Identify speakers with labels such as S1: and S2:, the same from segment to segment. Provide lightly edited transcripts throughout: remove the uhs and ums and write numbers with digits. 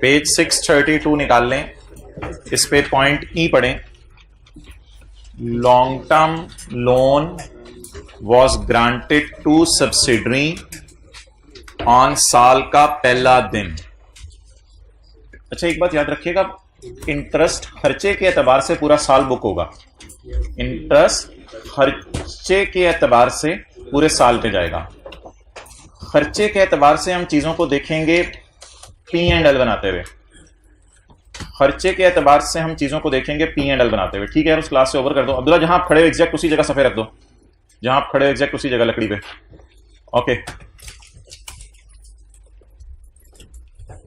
S1: Page 632 निकाल लें, इस पे पॉइंट ई पढ़ें। Long term loan was granted to subsidiary on साल का पहला दिन। अच्छा, एक बात याद रखिएगा, इंटरेस्ट खर्चे के एतबार से पूरा साल बुक होगा। इंटरेस्ट खर्चे के एतबार से पूरे साल पे जाएगा। खर्चे के एतबार से हम चीजों को देखेंगे P&L बनाते हुए। खर्चे के एतबार से हम चीजों को देखेंगे P&L बनाते हुए। ठीक है, उस क्लास से ओवर कर दो। अब्दुल्ला, जहां आप खड़े हो एग्जैक्ट उसी जगह सफे रख दो, जहां आप खड़े हो एग्जैक्ट उसी जगह लकड़ी पे। ओके।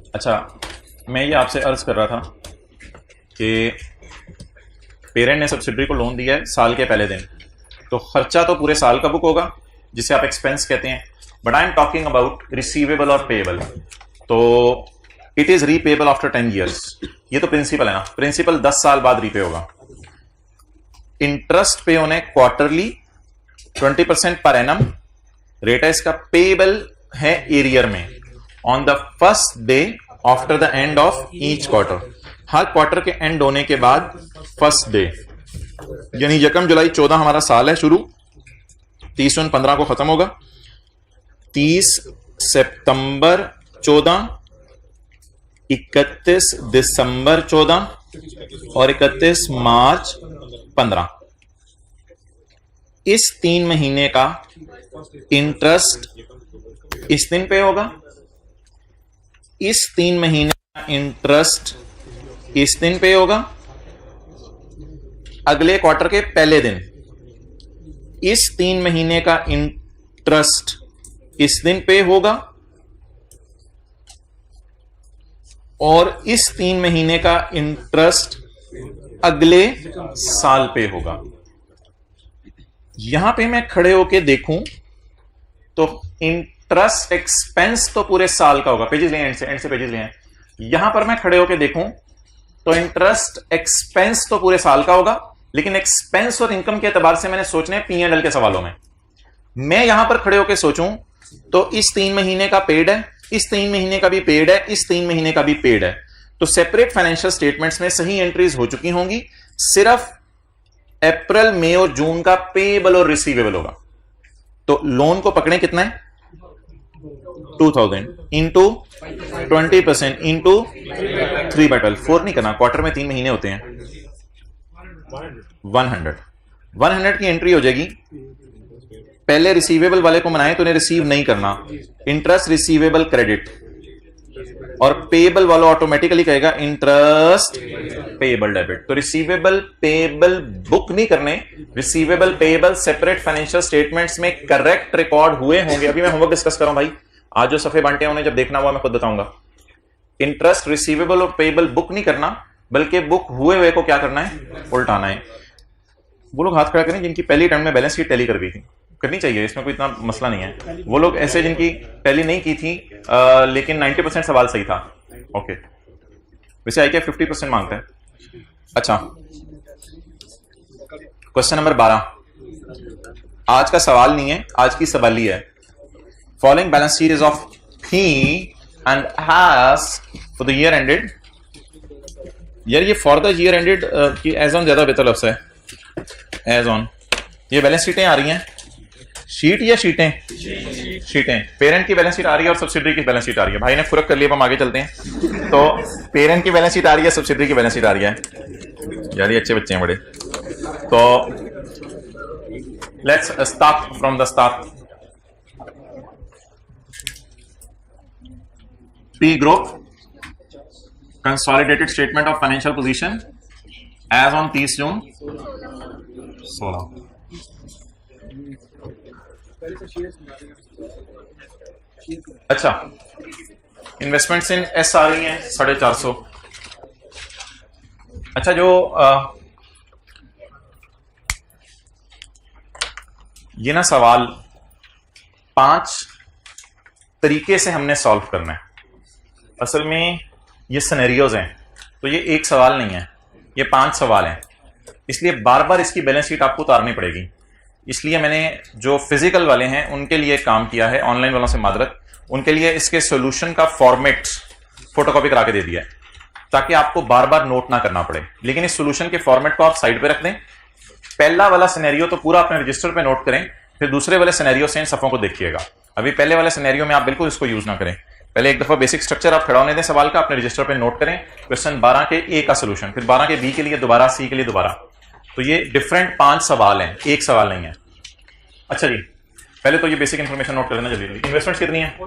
S1: अच्छा, मैं ये आपसे अर्ज कर रहा था कि पेरेंट ने सब्सिडरी को लोन दिया है साल के पहले दिन, तो खर्चा तो पूरे साल का बुक होगा, जिसे आप एक्सपेंस कहते हैं। But I am talking about receivable और पेएबल। तो it is repayable after 10 years। ये तो प्रिंसिपल है ना, प्रिंसिपल 10 साल बाद रीपे होगा। इंटरेस्ट पे होने क्वार्टरली 20% पर एनम रेट है इसका। पेएबल है एरियर में on the first day after the end of each quarter. Her quarter के एंड होने के बाद फर्स्ट डे, यानी 1 जुलाई 14 हमारा साल है शुरू, 30/15 को खत्म होगा, 30 सितंबर 14, 31 दिसंबर 14 और 31 मार्च 15। इस 3 महीने का इंटरेस्ट इस दिन पे होगा, इस 3 महीने का इंटरेस्ट इस दिन पे होगा, अगले क्वार्टर के पहले दिन। इस 3 महीने का इंटरेस्ट इस दिन पे होगा और इस 3 महीने का इंटरेस्ट अगले साल पे होगा। यहां पे मैं खड़े होके देखूं तो इंटरेस्ट एक्सपेंस तो पूरे साल का होगा। पेजेस ले, एंड से पेजेस ले। यहां पर मैं खड़े होके देखूं तो इंटरेस्ट एक्सपेंस तो पूरे साल का होगा, लेकिन एक्सपेंस और इनकम के एतबार से मैंने सोचने P&L के सवालों में। मैं यहां पर खड़े होकर सोचूं तो इस 3 महीने का पेड है, इस 3 महीने का भी पेड है, इस 3 महीने का भी पेड है, तो सेपरेट फाइनेंशियल स्टेटमेंट्स में सही एंट्रीज हो चुकी होंगी। सिर्फ अप्रैल, मई और जून का पेएबल और रिसीवेबल होगा। तो लोन को पकड़े कितना है, 2000 इंटू 20% इंटू 3/12। 4 नहीं करना, क्वार्टर में 3 महीने होते हैं। 100 की एंट्री हो जाएगी। पहले रिसीवेबल वाले को मनाए तो उन्हें रिसीव नहीं करना, इंटरेस्ट रिसीवेबल क्रेडिट, और पेएबल वाला ऑटोमेटिकली कहेगा इंटरेस्ट पेएबल डेबिट। तो रिसीवेबल पेएबल बुक नहीं करने, receivable payable separate financial statements में करेक्ट रिकॉर्ड हुए होंगे। अभी मैं होमवर्क डिस्कस कर रहा हूं भाई, आज जो सफे बांटे उन्हें जब देखना हुआ मैं खुद बताऊंगा। इंटरेस्ट रिसीवेबल और पेएबल बुक नहीं करना, बल्कि बुक हुए हुए को क्या करना है, उल्टाना है। वो लोग हाथ खड़ा करें जिनकी पहली टर्म में बैलेंस शीट टैली कर गई थी, करनी चाहिए, इसमें कोई इतना मसला नहीं है। वो लोग ऐसे जिनकी टैली नहीं की थी लेकिन 90% सवाल सही था। ओके, वैसे आई क्या 50% मांगता है। अच्छा, क्वेश्चन नंबर 12 आज का सवाल नहीं है, आज की सवाली है। Following balance sheet is of he and has for the year ended. यार ये फॉर द ईयर एंडेड की एज ऑन ज्यादा बेहतर लफ्ज़ है, एज ऑन। ये बैलेंस शीटें आ रही हैं, शीट या शीटें, शीटें। पेरेंट की बैलेंस शीट आ रही है और सब्सिडरी की बैलेंस शीट आ रही है। भाई ने फुर्क कर लिया, हम आगे चलते हैं। तो पेरेंट की बैलेंस शीट आ रही है, सब्सिडरी की बैलेंस शीट आ रही है। यार ये अच्छे बच्चे हैं बड़े। तो let's start from the start. P group consolidated statement of financial position as on 30 June 16। अच्छा, इन्वेस्टमेंट्स इन एस आ रही हैं 450। अच्छा, जो ये ना सवाल 5 तरीके से हमने सॉल्व करना है। असल में ये सिनेरियोज हैं, तो ये एक सवाल नहीं है, ये 5 सवाल हैं। इसलिए बार बार इसकी बैलेंस शीट आपको उतारनी पड़ेगी। इसलिए मैंने जो फिजिकल वाले हैं उनके लिए काम किया है, ऑनलाइन वालों से मादरत, उनके लिए इसके सॉल्यूशन का फॉर्मेट फोटोकॉपी करा के दे दिया है ताकि आपको बार बार नोट ना करना पड़े। लेकिन इस सॉल्यूशन के फॉर्मेट को आप साइड पे रख दें, पहला वाला सिनेरियो तो पूरा अपने रजिस्टर पे नोट करें, फिर दूसरे वाले सिनेरियो से इन सफ़ों को देखिएगा। अभी पहले वाले सिनेरियो में आप बिल्कुल इसको यूज ना करें, पहले एक दफा बेसिक स्ट्रक्चर आप खड़ा होने दें सवाल का, अपने रजिस्टर पे नोट करें क्वेश्चन 12 के ए का सोल्यूशन, फिर 12 के बी के लिए दोबारा, सी के लिए दोबारा। तो ये डिफरेंट 5 सवाल हैं, एक सवाल नहीं है। अच्छा जी, पहले तो ये बेसिक इंफॉर्मेशन नोट कर लेना जल्दी। इन्वेस्टमेंट कितनी है?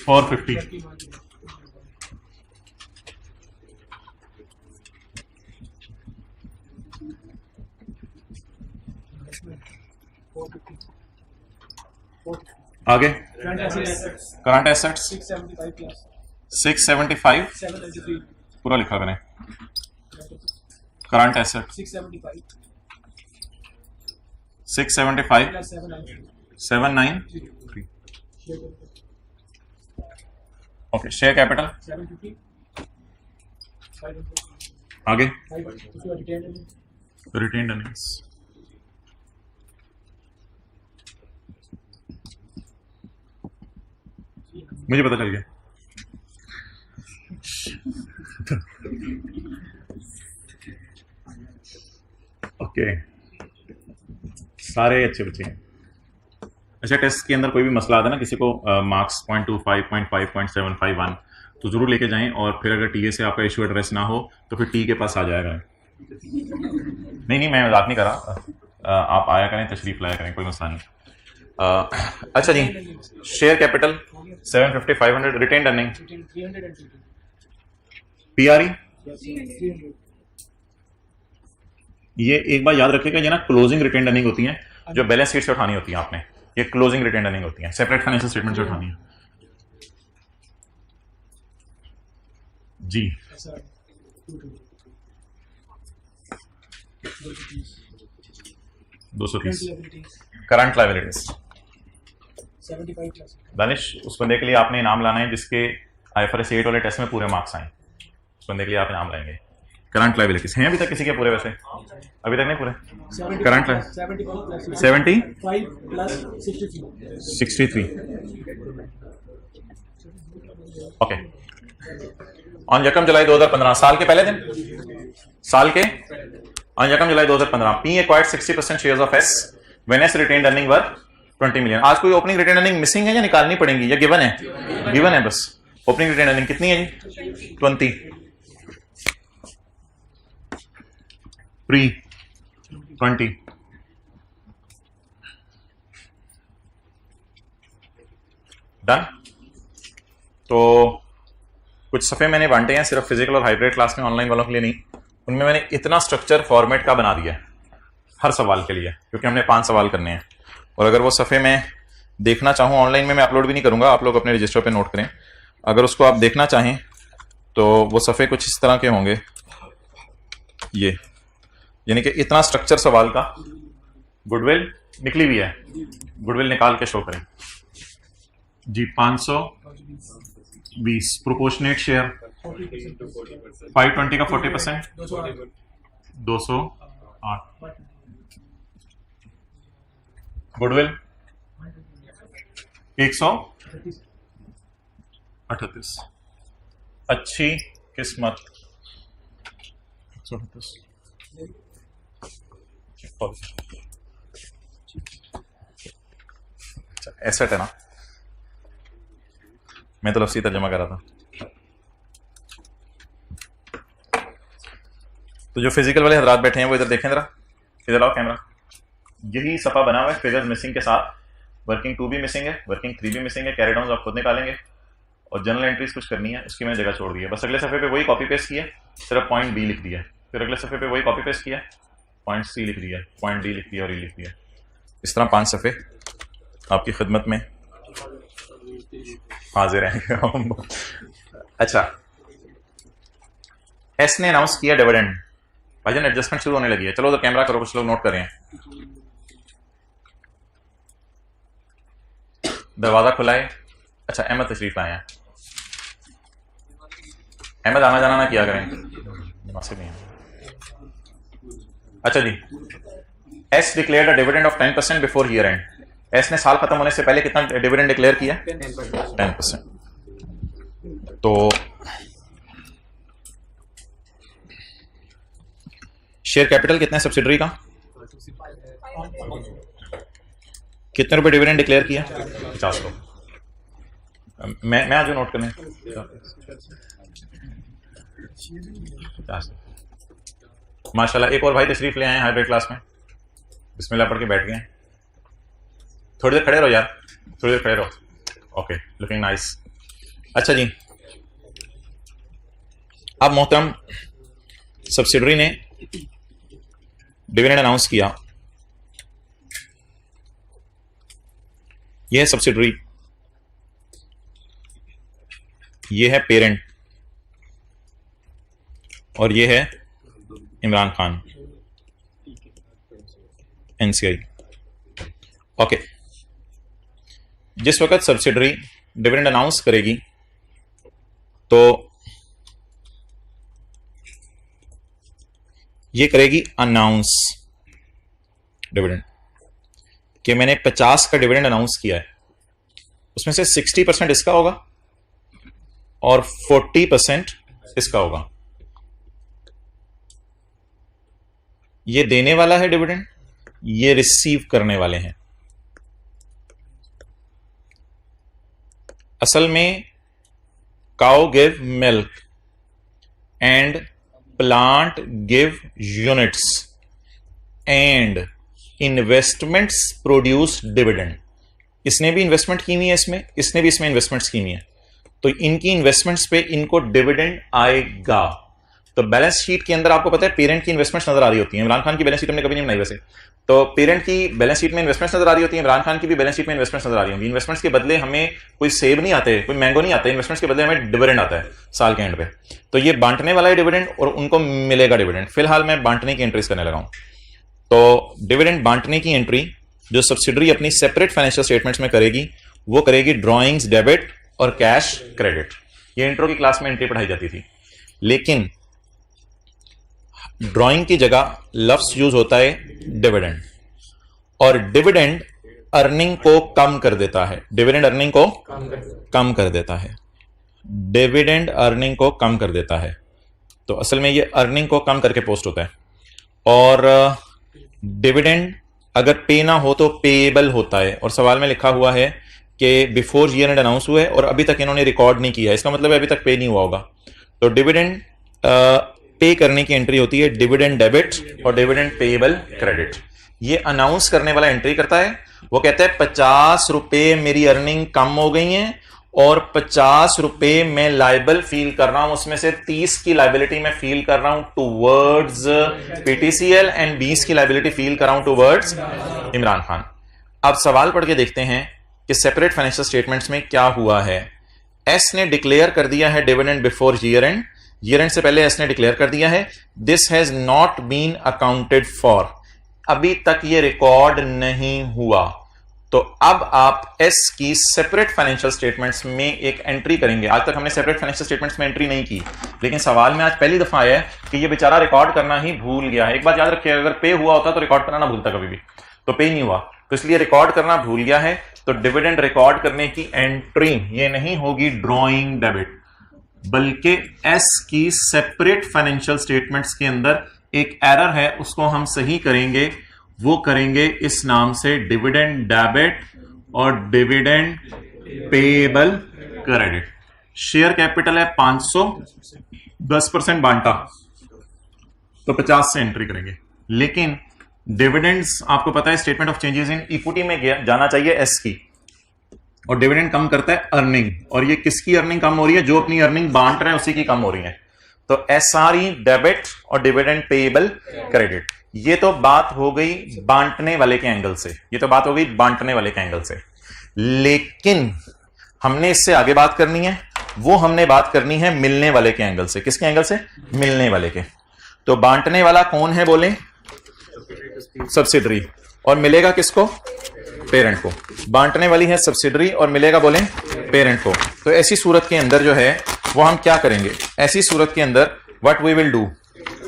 S1: 450। आगे करंट एसेट्स 675 पूरा लिखा मैंने। Current asset 675 793। Okay, share capital आगे रिटेन्ड अर्निंग्स मुझे पता चल गया। ओके, सारे अच्छे बच्चे हैं। अच्छा, टेस्ट के अंदर कोई भी मसला आता है ना, किसी को मार्क्स 0.25, 0.5, 0.751 तो जरूर लेके जाएं, और फिर अगर टीए से आपका इशू एड्रेस ना हो तो फिर टी के पास आ जाएगा। नहीं, मैं मजाक नहीं कर रहा, आप आया करें, तशरीफ लाया करें, कोई मसला नहीं। अच्छा जी, शेयर कैपिटल 750, 500, रिटेन्ड अर्निंग पीआरई, ये एक बार याद रखिएगा, ये ना क्लोजिंग रिटेन्ड अर्निंग होती है जो बैलेंस शीट से उठानी होती है आपने, ये क्लोजिंग रिटेन्ड अर्निंग होती है, सेपरेट फाइनेंशियल स्टेटमेंट से उठानी है जी। 230 करंट लायबिलिटीज। दानिश, उस बंदे के लिए आपने इनाम लाना है जिसके IFRS 8 वाले टेस्ट में पूरे मार्क्स आए, उस बंदे के लिए आप इनाम लाएंगे। करंट लायबिलिटीज हैं अभी तक किसी के पूरे? वैसे अभी तक नहीं पूरे। Current 75 plus 63। ओके, ऑन यकम जुलाई 2015, साल के पहले दिन, साल के ऑन यकम जुलाई 2015, P acquired 60% shares of S when S retained earning were 20 million। आज कोई ओपनिंग रिटेन अर्निंग मिसिंग है या निकालनी पड़ेगी या गिवन है? गिवन है बस। ओपनिंग रिटेन अर्निंग कितनी है जी? 20। प्री 20। डन। तो कुछ सफ़े मैंने बांटे हैं सिर्फ फिजिकल और हाइब्रिड क्लास में, ऑनलाइन वालों के लिए नहीं। उनमें मैंने इतना स्ट्रक्चर फॉर्मेट का बना दिया है हर सवाल के लिए, क्योंकि हमने 5 सवाल करने हैं। और अगर वो सफ़े में देखना चाहूँ ऑनलाइन में, मैं अपलोड भी नहीं करूँगा, आप लोग अपने रजिस्टर पे नोट करें। अगर उसको आप देखना चाहें तो वो सफ़े कुछ इस तरह के होंगे, ये यानी कि इतना स्ट्रक्चर सवाल का। गुडविल निकली हुई है, गुडविल निकाल के शो करें जी। 520 प्रोपोर्शनेट शेयर 520 का 40%, 208। गुडविल 138। अच्छी किस्मत 138। एसेट है ना, मैं तो लफ्ज़ी तर्जुमा कर रहा था। तो जो फिजिकल वाले हजरात बैठे हैं वो इधर देखें जरा, इधर आओ कैमरा। यही सफ़ा बना हुआ है फिगर्स मिसिंग के साथ। वर्किंग 2 भी मिसिंग है, वर्किंग 3 भी मिसिंग है। कैरी डाउन आप खुद निकालेंगे और जनरल एंट्रीज कुछ करनी है, उसकी मैंने जगह छोड़ दी है। बस अगले सफ़े पे वही कॉपी पेस्ट किया, सिर्फ पॉइंट बी लिख दिया। फिर अगले सफ़े पे वही कॉपी पेस्ट किया, पॉइंट सी लिख दिया, पॉइंट डी लिख दिया और ई लिख दिया। इस तरह 5 सफ़े आपकी खिदमत में हाजिर हैं। अच्छा, एस ने अनाउंस किया डिविडेंड। भाईजान एडजस्टमेंट शुरू होने लगी है, चलो उधर कैमरा करो, कुछ लोग नोट कर रहे हैं। दरवाजा खुला है। अच्छा, अहमद तशरीफ आए हैं। अहमद आना जाना ना किया करें, मुनासिब नहीं है। अच्छा जी, S declared a dividend of 10% before year end. S ने साल खत्म होने से पहले कितना डिविडेंड डिक्लेयर किया? 10%। तो शेयर कैपिटल कितना है सब्सिडरी का? कितने रुपए डिविडेंड डिक्लेयर किया? 50 रुपये। मैं आज नोट करने 50। माशाल्लाह, एक और भाई तशरीफ ले आए हाइब्रिड क्लास में, बिस्मिल्लाह पढ़ के बैठ गए। थोड़ी देर खड़े रहो यार, थोड़ी देर खड़े रहो। Okay, looking nice. अच्छा जी, अब मोहतरम सब्सिडरी ने डिविडेंड अनाउंस किया। यह है सब्सिडरी, यह है पेरेंट, और यह है इमरान खान एनसीआई। ओके, जिस वक्त सब्सिडरी डिविडेंड अनाउंस करेगी तो ये करेगी अनाउंस डिविडेंड कि मैंने 50 का डिविडेंड अनाउंस किया है, उसमें से 60% इसका होगा और 40% इसका होगा। ये देने वाला है डिविडेंड, ये रिसीव करने वाले हैं। असल में cow give milk and plant give units and investments produce dividend. इसने भी इन्वेस्टमेंट की हुई है इसमें, इसने भी इसमें इन्वेस्टमेंट्स की हुई है, तो इनकी इन्वेस्टमेंट्स पे इनको डिविडेंड आएगा। तो बैलेंस शीट के अंदर आपको पता है पेरेंट की इन्वेस्टमेंट्स नजर आ रही होती है। इमरान खान की बैलेंस शीट हमने कभी नहीं बनाई वैसे, तो पेरेंट की बैलेंस शीट में इन्वेस्टमेंट्स नजर आ रही होती है, इमरान खान की भी बैलेंस शीट में इन्वेस्टमेंट्स नजर आ रही होंगी। इन्वेस्टमेंट्स के बदले हमें कोई सेब नहीं आते, कोई मैंगो नहीं आते, इन्वेस्टमेंट्स के बदले हमें डिविडेंड आता है साल के एंड पे। तो ये बांटने वाला है डिविडेंड और उनको मिलेगा डिविडेंड। फिलहाल मैं बांटने की एंट्रीज करने लगा हूं। तो डिविडेंड बांटने की एंट्री जो सब्सिडरी अपनी सेपरेट फाइनेंशियल स्टेटमेंट्स में करेगी वो करेगी ड्रॉइंग्स डेबिट और कैश क्रेडिट। ये इंट्रो की क्लास में एंट्री पढ़ाई जाती थी, लेकिन ड्राइंग की जगह लफ्ज यूज होता है डिविडेंड, और डिविडेंड अर्निंग को कम कर देता है। डिविडेंड अर्निंग को कम कर देता है, डिविडेंड अर्निंग को कम कर देता है। तो असल में ये अर्निंग को कम करके पोस्ट होता है। और डिविडेंड अगर पे ना हो तो पेएबल होता है, और सवाल में लिखा हुआ है कि बिफोर ईयर एंड अनाउंस हुआ है और अभी तक इन्होंने रिकॉर्ड नहीं किया है, इसका मतलब है अभी तक पे नहीं हुआ होगा। तो डिविडेंड पे करने की एंट्री होती है डिविडेंड डेबिट और डिविडेंड पेएबल क्रेडिट। ये अनाउंस करने वाला एंट्री करता है, वो कहता है 50 रुपए मेरी अर्निंग कम हो गई है और 50 रुपए मैं लाइबल फील कर रहा हूं, उसमें से 30 की लाइबिलिटी मैं फील कर रहा हूं टूवर्ड्स पीटीसीएल एंड 20 की लाइबिलिटी फील कर रहा हूं टूवर्ड्स इमरान खान। अब सवाल पढ़ के देखते हैं कि सेपरेट फाइनेंशियल स्टेटमेंट्स में क्या हुआ है। एस ने डिक्लेयर कर दिया है dividend before year end, year end से पहले एस ने डिक्लेयर कर दिया है this has not been accounted for, अभी तक ये रिकॉर्ड नहीं हुआ। तो अब आप एस की सेपरेट फाइनेंशियल स्टेटमेंट्स में एक एंट्री करेंगे। आज तक हमने सेपरेट फाइनेंशियल स्टेटमेंट्स में एंट्री नहीं की, लेकिन सवाल में आज पहली दफा आया है कि ये बेचारा रिकॉर्ड करना ही भूल गया है। एक बात याद रखिएगा, अगर पे हुआ होता तो रिकॉर्ड करना ना भूलता कभी भी, तो पे नहीं हुआ तो इसलिए रिकॉर्ड करना भूल गया है। तो डिविडेंड रिकॉर्ड करने की एंट्री ये नहीं होगी ड्रॉइंग डेबिट, बल्कि एस की सेपरेट फाइनेंशियल स्टेटमेंट्स के अंदर एक एरर है, उसको हम सही करेंगे। वो करेंगे इस नाम से डिविडेंड डेबिट और dividend payable credit. Share capital है 500, 10% बांटा तो 50 से एंट्री करेंगे। लेकिन डिविडेंड्स आपको पता है statement of changes in equity में जाना चाहिए एस की, और डिविडेंड कम करता है अर्निंग, और ये किसकी अर्निंग कम हो रही है? जो अपनी अर्निंग बांट रहे हैं उसी की कम हो रही है। तो एसआरई डेबिट और डिविडेंड पेएबल क्रेडिट। ये तो बात हो गई बांटने वाले के एंगल से, ये तो बात हो गई बांटने वाले के एंगल से। लेकिन हमने इससे आगे बात करनी है, वो हमने बात करनी है मिलने वाले के एंगल से। किसके एंगल से? मिलने वाले के। तो बांटने वाला कौन है बोले? सब्सिडरी, और मिलेगा किसको? पेरेंट को। बांटने वाली है सब्सिडरी और मिलेगा बोले पेरेंट को। तो ऐसी सूरत के अंदर जो है वो हम क्या करेंगे? ऐसी सूरत के अंदर व्हाट वी विल डू,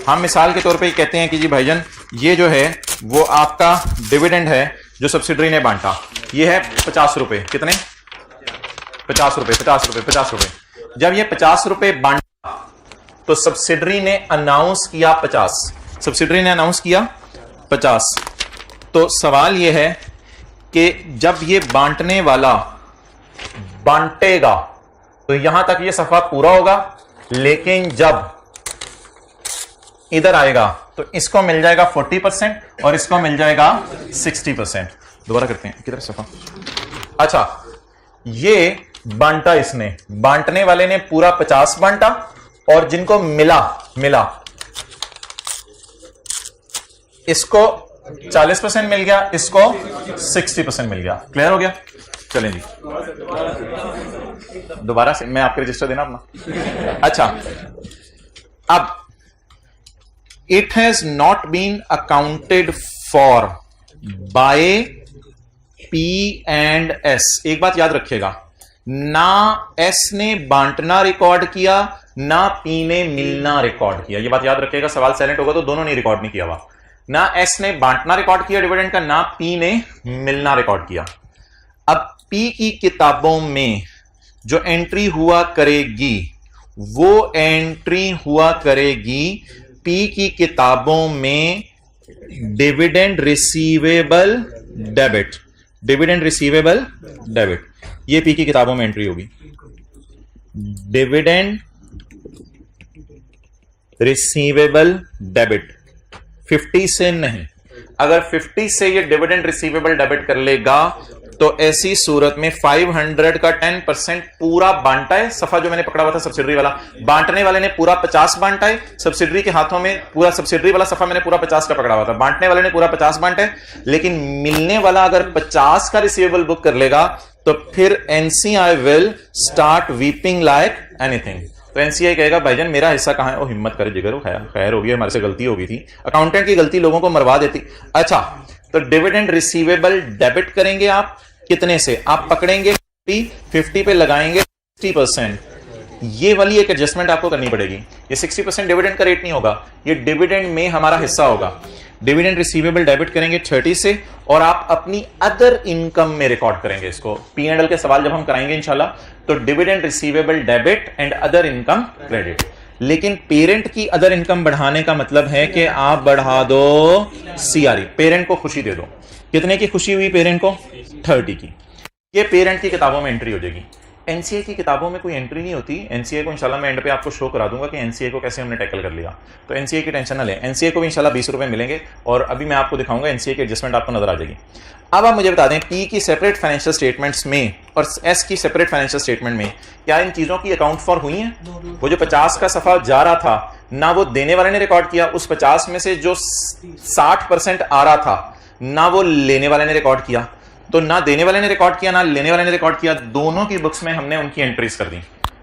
S1: हम मिसाल के तौर पे कहते हैं कि जी भाईजान ये जो है वो आपका डिविडेंड है जो सब्सिडरी ने बांटा, ये है 50 रुपए। कितने? 50 रुपए, 50 रुपए, 50 रुपए। जब ये 50 रुपए बांटा तो सब्सिडरी ने अनाउंस किया 50, सब्सिडरी ने अनाउंस किया 50। तो सवाल यह है कि जब ये बांटने वाला बांटेगा तो यहां तक ये सफा पूरा होगा, लेकिन जब इधर आएगा तो इसको मिल जाएगा 40% और इसको मिल जाएगा 60%। दोबारा करते हैं, किधर सफा? अच्छा, ये बांटा इसने, बांटने वाले ने पूरा 50 बांटा और जिनको मिला इसको 40% मिल गया, इसको 60% मिल गया। क्लियर हो गया? चलें जी, दोबारा से मैं आपके रजिस्टर देना अपना। अच्छा, अब it has not been accounted for by P and S. एक बात याद रखिएगा, ना एस ने बांटना रिकॉर्ड किया, ना पी ने मिलना रिकॉर्ड किया। यह बात याद रखिएगा, सवाल साइलेंट होगा तो दोनों ने रिकॉर्ड नहीं किया हुआ। ना एस ने बांटना रिकॉर्ड किया डिविडेंड का, ना पी ने मिलना रिकॉर्ड किया। अब पी की किताबों में जो एंट्री हुआ करेगी वो एंट्री हुआ करेगी पी की किताबों में dividend receivable debit, dividend receivable debit. ये पी की किताबों में एंट्री होगी, डिविडेंड रिसीवेबल डेबिट। 50 से नहीं, अगर 50 से ये डिविडेंड रिसीवेबल डेबिट कर लेगा तो ऐसी सूरत में 500 का 10% पूरा बांटा है। सफा जो मैंने पकड़ा हुआ था सब्सिडरी वाला, बांटने वाले ने पूरा 50 बांटा है, सब्सिडरी के हाथों में पूरा, सब्सिडरी वाला सफा मैंने पूरा 50 का पकड़ा हुआ था, बांटने वाले ने पूरा 50 बांटा है। लेकिन मिलने वाला अगर 50 का रिसीवेबल बुक कर लेगा तो फिर NCI will start weeping like anything. तो एनसीआई कहेगा भाईजान मेरा हिस्सा कहां है? ओ हिम्मत करे जिगर, खैर होगी, हमारे से गलती हो गई थी। अकाउंटेंट की गलती लोगों को मरवा देती। अच्छा, तो डिविडेंड रिसीवेबल डेबिट करेंगे आप कितने से? आप पकड़ेंगे 50 पे लगाएंगे 60%। ये वाली एक एडजस्टमेंट आपको करनी पड़ेगी। ये 60% डिविडेंड का रेट नहीं होगा, ये डिविडेंड में हमारा हिस्सा होगा। डिविडेंड रिसीवेबल डेबिट करेंगे 30 से और आप अपनी अदर इनकम में रिकॉर्ड करेंगे इसको। पी एंड एल के सवाल जब हम कराएंगे इंशाल्लाह, तो dividend receivable debit and other income credit. लेकिन पेरेंट की अदर इनकम बढ़ाने का मतलब है कि आप बढ़ा दो सीआरई, पेरेंट को खुशी दे दो। कितने की खुशी हुई पेरेंट को? 30 की। ये पेरेंट की किताबों में एंट्री हो जाएगी। एनसीए की किताबों में कोई एंट्री नहीं होती। एनसीए को इंशाल्लाह मैं एंड पे आपको शो करा दूंगा कि एनसीए को कैसे हमने टैकल कर लिया। तो एनसीए की टेंशन ना लें, एनसीए को भी इंशाल्लाह 20 रुपए मिलेंगे और अभी मैं आपको दिखाऊंगा एनसीए की एडजस्टमेंट आपको नजर आ जाएगी। अब आप मुझे बता दें, पी की सेपरेट फाइनेंशियल स्टेटमेंट्स में और एस की सेपरेट फाइनेंशियल स्टेटमेंट में क्या इन चीजों की अकाउंट फॉर हुई है? वो जो 50 का सफा जा रहा था, ना वो देने वाले ने रिकॉर्ड किया, उस 50 में से जो 60% आ रहा था ना वो लेने वाले ने रिकॉर्ड किया। तो ना देने वाले ने रिकॉर्ड किया ना लेने वाले ने रिकॉर्ड किया, दोनों की बुक्स में हमने उनकी एंट्रीज कर दी।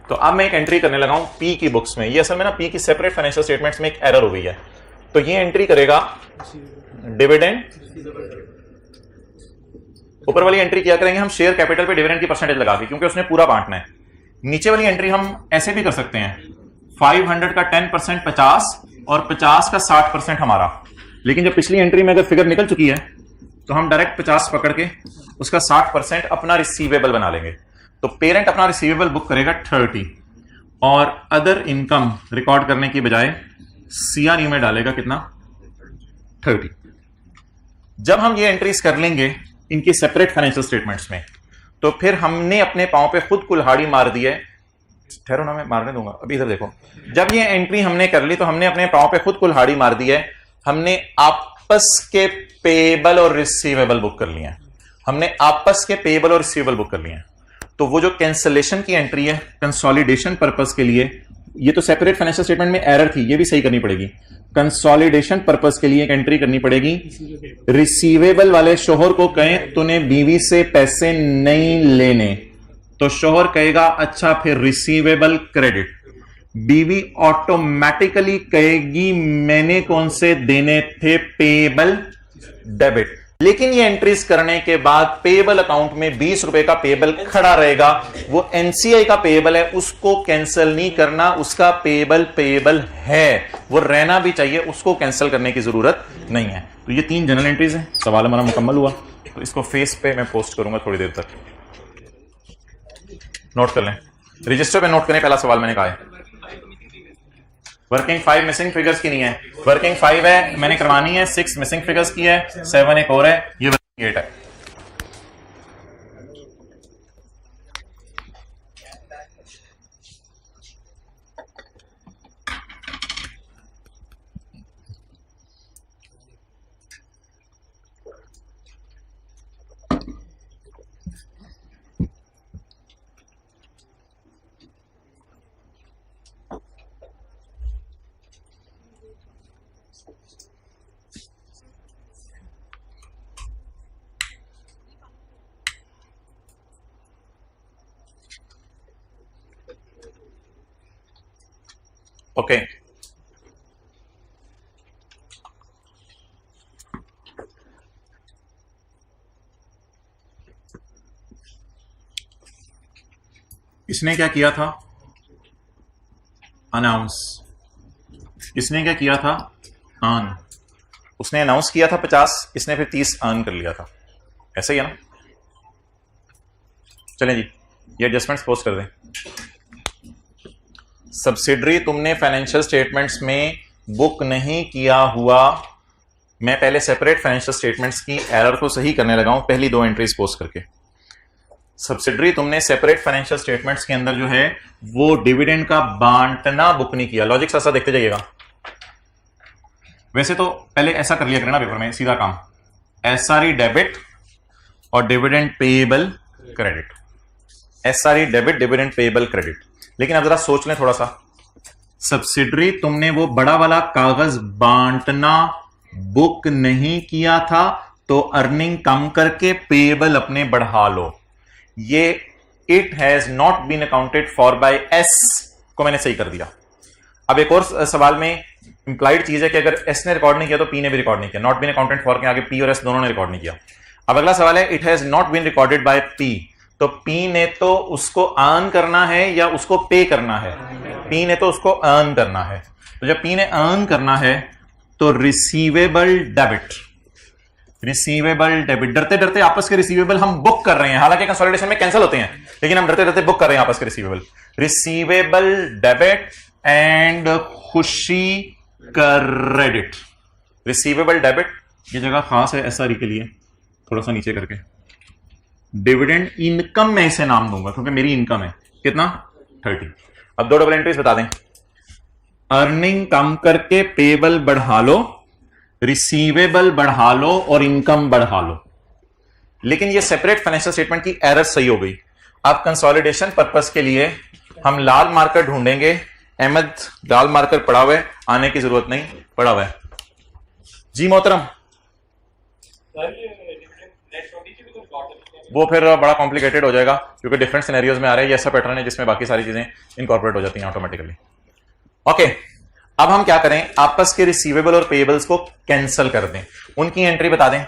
S1: तो अब मैं एक एंट्री करने लगा हूं पी की बुक्स में। ये असल में ना पी की सेपरेट फाइनेंशियल स्टेटमेंट्स में एक एरर हो गई है। तो ये एंट्री करेगा डिविडेंड, ऊपर वाली एंट्री क्या करेंगे हम? शेयर कैपिटल पे डिविडेंड की परसेंटेज लगा के, क्योंकि उसने पूरा बांटना है। नीचे वाली एंट्री हम ऐसे भी कर सकते हैं, 500 का 10% 50 और 50 का 60% हमारा। लेकिन जब पिछली एंट्री में अगर फिगर निकल चुकी है तो हम डायरेक्ट 50 पकड़ के उसका 60% अपना रिसीवेबल बना लेंगे। तो पेरेंट अपना रिसीवेबल बुक करेगा 30 और अदर इनकम रिकॉर्ड करने की बजाय सीआरई में डालेगा कितना? 30। जब हम ये एंट्रीज कर लेंगे इनकी सेपरेट फाइनेंशियल स्टेटमेंट्स में, तो फिर हमने अपने पांव पे खुद कुल्हाड़ी मार दी है। ठहरो ना, मैं मारने दूंगा। अभी इधर देखो, जब ये एंट्री हमने कर ली तो हमने अपने पांव पे खुद कुल्हाड़ी मार दी है। हमने आपस के पेएबल और रिसीवेबल बुक कर लिए हैं। हमने आपस के पेएबल और रिसीवेबल बुक कर लिए हैं। तो वो जो कैंसलेशन की एंट्री है कंसोलिडेशन पर्पस के लिए, ये तो सेपरेट फाइनेंशियल स्टेटमेंट में एरर थी, ये भी सही करनी पड़ेगी। कंसोलिडेशन पर्पस के लिए एक एंट्री करनी पड़ेगी। रिसीवेबल वाले शोहर को कहें तूने बीवी से पैसे नहीं लेने, तो शोहर कहेगा अच्छा फिर रिसीवेबल क्रेडिट। बीवी ऑटोमेटिकली कहेगी मैंने कौन से देने थे? Payable debit. लेकिन ये एंट्रीज करने के बाद पेबल अकाउंट में 20 रुपए का पेबल खड़ा रहेगा, वो एनसीआई का पेबल है, उसको कैंसिल नहीं करना, उसका पेबल है, वो रहना भी चाहिए, उसको कैंसिल करने की जरूरत नहीं है। तो ये 3 जनरल एंट्रीज हैं। सवाल हमारा मुकम्मल हुआ, तो इसको फेस पे मैं पोस्ट करूंगा थोड़ी देर तक, नोट कर लें, रजिस्टर पे नोट करें। पहला सवाल मैंने कहा है वर्किंग 5 मिसिंग फिगर्स की नहीं है, वर्किंग 5 है, मैंने करवानी है 6 मिसिंग फिगर्स की है, 7 एक और है, ये वर्किंग 8 है। ओके इसने क्या किया था, अनाउंस, इसने क्या किया था, अर्न, उसने अनाउंस किया था 50, इसने फिर 30 अर्न कर लिया था, ऐसा ही है ना। चलें जी, ये एडजस्टमेंट्स पोस्ट कर दें। सब्सिडरी तुमने फाइनेंशियल स्टेटमेंट्स में बुक नहीं किया हुआ, मैं पहले सेपरेट फाइनेंशियल स्टेटमेंट्स की एरर को सही करने लगा हूं पहली 2 एंट्रीज पोस्ट करके। सब्सिडरी तुमने सेपरेट फाइनेंशियल स्टेटमेंट्स के अंदर जो है वो डिविडेंड का बांटना बुक नहीं किया। लॉजिक ऐसा देखते जाइएगा। वैसे तो पहले ऐसा कर लिया करना पेपर में, सीधा काम, एसआरई डेबिट और dividend payable credit, SRE debit dividend payable credit. लेकिन अब जरा सोच लें थोड़ा सा, सब्सिडरी तुमने वो बड़ा वाला कागज बांटना बुक नहीं किया था, तो अर्निंग कम करके पेएबल अपने बढ़ा लो। ये it has not been accounted for by S को मैंने सही कर दिया। अब एक और सवाल में इंप्लाइड चीज है कि अगर एस ने रिकॉर्ड नहीं किया तो पी ने भी रिकॉर्ड नहीं किया, नॉट बीन अकाउंटेड फॉर के आगे पी और एस दोनों ने रिकॉर्ड नहीं किया। अब अगला सवाल है it has not been recorded by P, तो पी ने तो उसको अर्न करना है या उसको पे करना है, पी ने तो उसको अर्न करना है। तो जब पी ने अर्न करना है तो रिसीवेबल डेबिट, रिसीवेबल डेबिट, डरते डरते आपस के रिसीवेबल हम बुक कर रहे हैं, हालांकि कंसोलिडेशन में कैंसिल होते हैं, लेकिन हम डरते डरते बुक कर रहे हैं आपस के रिसीवेबल। रिसीवेबल डेबिट एंड खुशी क्रेडिट, रिसीवेबल डेबिट, ये जगह खास है एसआरई के लिए, थोड़ा सा नीचे करके, डिविडेंड इनकम में इसे नाम दूंगा क्योंकि मेरी इनकम है कितना 30। अब 2 डबल एंट्रीज बता दें, अर्निंग कम करके पेबल बढ़ा लो, रिसीवेबल बढ़ा लो और इनकम बढ़ा लो। लेकिन ये सेपरेट फाइनेंशियल स्टेटमेंट की एरर सही हो गई। अब कंसोलिडेशन पर्पस के लिए हम लाल मार्कर ढूंढेंगे। अहमद लाल मार्कर पड़ा हुआ है, आने की जरूरत नहीं, पड़ा हुआ है जी मोहतरम। वो फिर बड़ा कॉम्प्लिकेटेड हो जाएगा क्योंकि डिफरेंट सिनेरियोज में आ रहे हैं। ये ऐसा पैटर्न है जिसमें बाकी सारी चीजें इनकॉर्पोरेट हो जाती हैं ऑटोमेटिकली। ओके, अब हम क्या करें, आपस के रिसीवेबल और पेएबल्स को कैंसिल कर दें, उनकी एंट्री बता दें।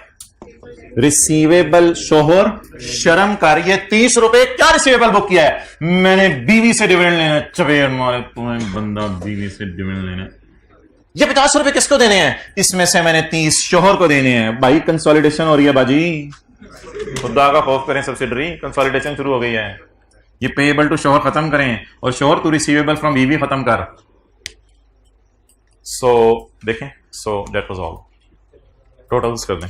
S1: रिसीवेबल शोहर शर्म कर, ये 30 रुपए क्या रिसीवेबल बुक किया है, मैंने बीवी से डिविडेंड लेना, चपेर मारे तुम्हें बंदा, बीवी से डिविडेंड लेना। ये 50 रुपए किसको देने हैं, इसमें से मैंने 30 शोहर को देने हैं। भाई कंसोलिडेशन हो रही है बाजी, खुदा का खौफ करें, सब्सिडरी कंसोलिडेशन शुरू हो गई है। ये पेएबल टू शोहर खत्म करें और शोहर टू रिसीवेबल फ्रॉम बीवी खत्म कर। सो देखें, so that was all, totals कर दें।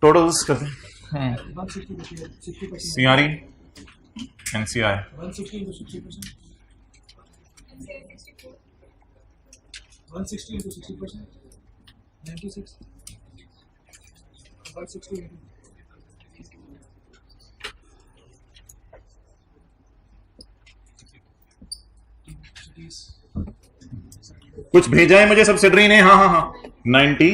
S1: टोटल्स कर दें। CRE NCI 160 into 60%. 160 into 60%. 96. 160 into. कुछ भेजा है मुझे सब्सिडरी ने, हाँ हाँ हाँ, 90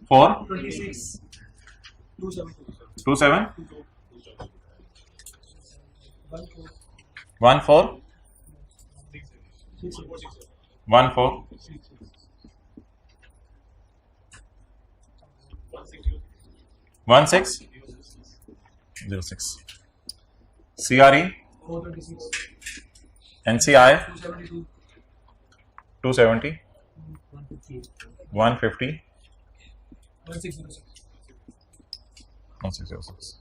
S1: फॉर 26 27 14 14 1606 CRE NCI 270 150 1606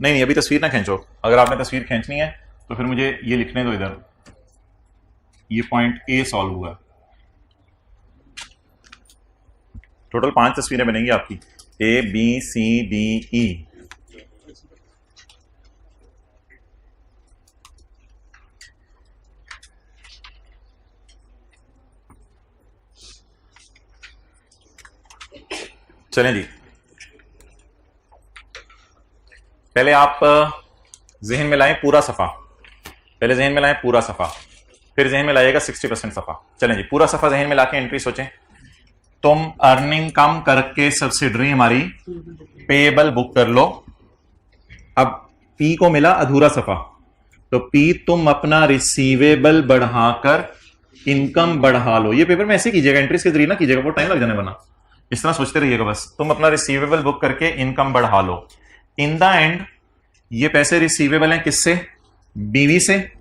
S1: नहीं अभी तस्वीर ना खींचो। अगर आपने तस्वीर खींचनी है तो फिर मुझे ये लिखने दो इधर, ये पॉइंट ए सॉल्व हुआ। टोटल 5 तस्वीरें बनेंगी आपकी, A B C D E. चलें जी, पहले आप जहन में लाएं पूरा सफ़ा, पहले जहन में लाएं पूरा सफ़ा, फिर जहन में लाइएगा 60% सफ़ा। चलें जी, पूरा सफ़ा जहन में लाके एंट्री सोचें। तुम अर्निंग कम करके सब्सिडरी हमारी पेएबल बुक कर लो। अब पी को मिला अधूरा सफ़ा, तो पी तुम अपना रिसीवेबल बढ़ाकर इनकम बढ़ा लो। ये पेपर में ऐसे कीजिएगा, एंट्रीज के जरिए ना कीजिएगा, बहुत टाइम लग जाने बना। इस तरह सोचते रहिएगा बस, तुम अपना रिसीवेबल बुक करके इनकम बढ़ा लो। इन द एंड ये पैसे रिसीवेबल हैं किससे? बीवी से,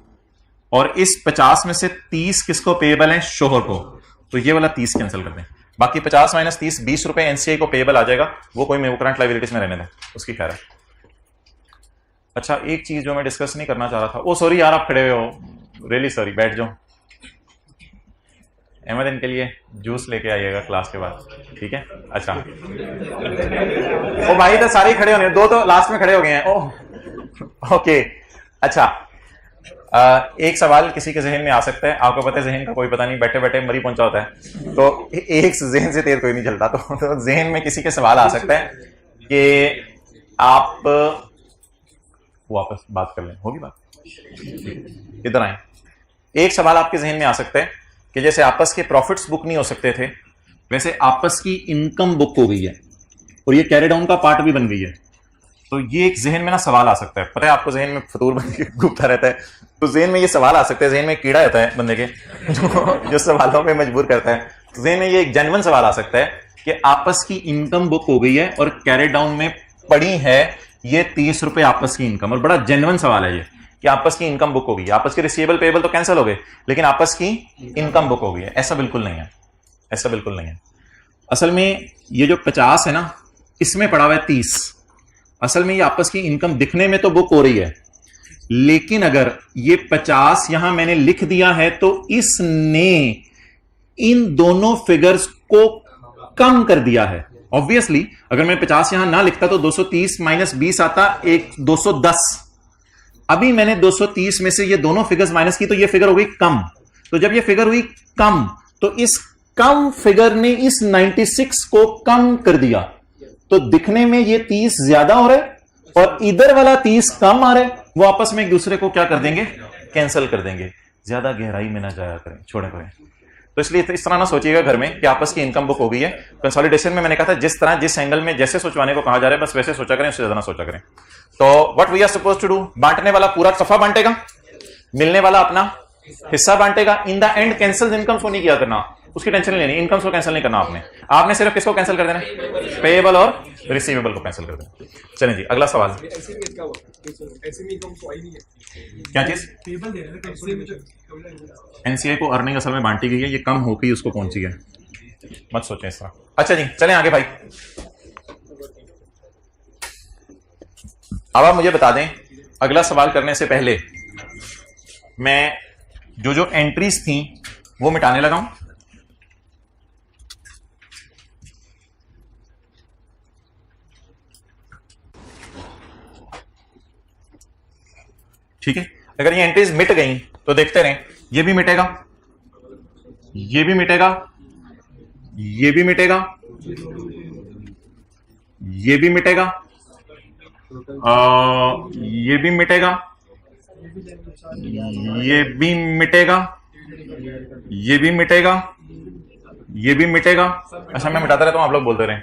S1: और इस 50 में से 30 किसको पेएबल हैं? शोहर को। तो ये वाला 30 कैंसिल कर दें, बाकी 50 माइनस 30 20 रुपए एनसीआई को पेएबल आ जाएगा, वो कोई करंट लायबिलिटीज में रहने दें, उसकी खैर है। अच्छा, एक चीज जो मैं डिस्कस नहीं करना चाह रहा था, ओ सॉरी यार आप खड़े हुए हो, रियली सॉरी, बैठ जाओ। अहमद इनके लिए जूस लेके आइएगा क्लास के बाद, ठीक है? अच्छा ओ भाई तो सारे खड़े होने, 2 तो लास्ट में खड़े हो गए हैं। ओह ओके, अच्छा एक सवाल किसी के जहन में आ सकता है, आपको पता है जहन का कोई पता नहीं, बैठे बैठे मरी पहुंचा होता है, तो एक जहन से तेज कोई नहीं चलता। तो जहन में किसी के सवाल आ सकता है कि आप वापस बात कर लें, होगी बात, इधर आए। एक सवाल आपके जहन में आ सकता है कि जैसे आपस के प्रॉफिट्स बुक नहीं हो सकते थे, वैसे आपस की इनकम बुक हो गई है और ये कैरी डाउन का पार्ट भी बन गई है। तो ये एक जहन में ना सवाल आ सकता है, पता है आपको, जहन में फतूर बन के घूमता रहता है, तो जहन में ये सवाल आ सकते हैं, जहन में कीड़ा होता है बंदे के जो सवालों में मजबूर करता है। तो जहन में ये एक जेन्युइन सवाल आ सकता है कि आपस की इनकम बुक हो गई है और कैरी डाउन में पड़ी है ये 30 रुपए आपस की इनकम, और बड़ा जेन्युइन सवाल है ये कि आपस की इनकम बुक हो गई है। आपस के रिसीवेबल पेएबल तो कैंसिल हो गए, लेकिन आपस की इनकम बुक हो गई है। ऐसा बिल्कुल नहीं है, ऐसा बिल्कुल नहीं है। असल में ये जो 50 है ना, इसमें पड़ा हुआ है 30। असल में ये आपस की इनकम दिखने में तो बुक हो रही है, लेकिन अगर ये 50 यहां मैंने लिख दिया है तो इसने इन दोनों फिगर्स को कम कर दिया है। ऑब्वियसली अगर मैं 50 यहां ना लिखता तो 230 माइनस 20 आता, एक 210। अभी मैंने 230 में से ये दोनों फिगर्स माइनस की, तो ये फिगर हो गई कम। तो जब ये फिगर हुई कम, तो इस कम फिगर ने इस 96 को कम कर दिया, तो दिखने में ये 30 ज्यादा हो रहा है और इधर वाला 30 कम आ रहा है। वो आपस में एक दूसरे को क्या कर देंगे? कैंसिल कर देंगे। ज्यादा गहराई में ना जाया करें, छोड़े करें। तो इसलिए इस तरह ना सोचिएगा घर में कि आपस की इनकम बुक हो गई है। कंसोलिडेशन में मैंने कहा था जिस तरह जिस एंगल में जैसे सोचवाने को कहा जा रहा है बस वैसे सोचा करें, उससे ज्यादा ना सोचा करें। तो what we are suppose to do, बांटने वाला पूरा सफा बांटेगा, मिलने वाला अपना हिस्सा बांटेगा। In the end cancel incomes को नहीं किया करना, उसकी टेंशन नहीं लेनी, इनकम्स को कैंसिल नहीं करना आपने सिर्फ किसको कैंसिल कर देना? पेएबल और रिसीवेबल को कैंसिल कर देना। चलें जी, अगला सवाल। क्या चीज? एनसीआई को अर्निंग असल में बांटी गई है, ये कम होकर उसको पहुंची है, मत सोचें इस तरह। अच्छा जी, चलें आगे भाई। अब आप मुझे बता दें, अगला सवाल करने से पहले मैं जो एंट्रीज थी वो मिटाने लगा हूं। ठीक है, अगर ये एंट्रीज मिट गई तो देखते रहें, ये भी मिटेगा, ये भी मिटेगा, ये भी मिटेगा, ये भी मिटेगा, ये भी मिटेगा, ये भी मिटेगा, ये भी मिटेगा, ये भी मिटेगा। अच्छा मैं मिटाता रहता हूं, आप लोग बोलते रहे।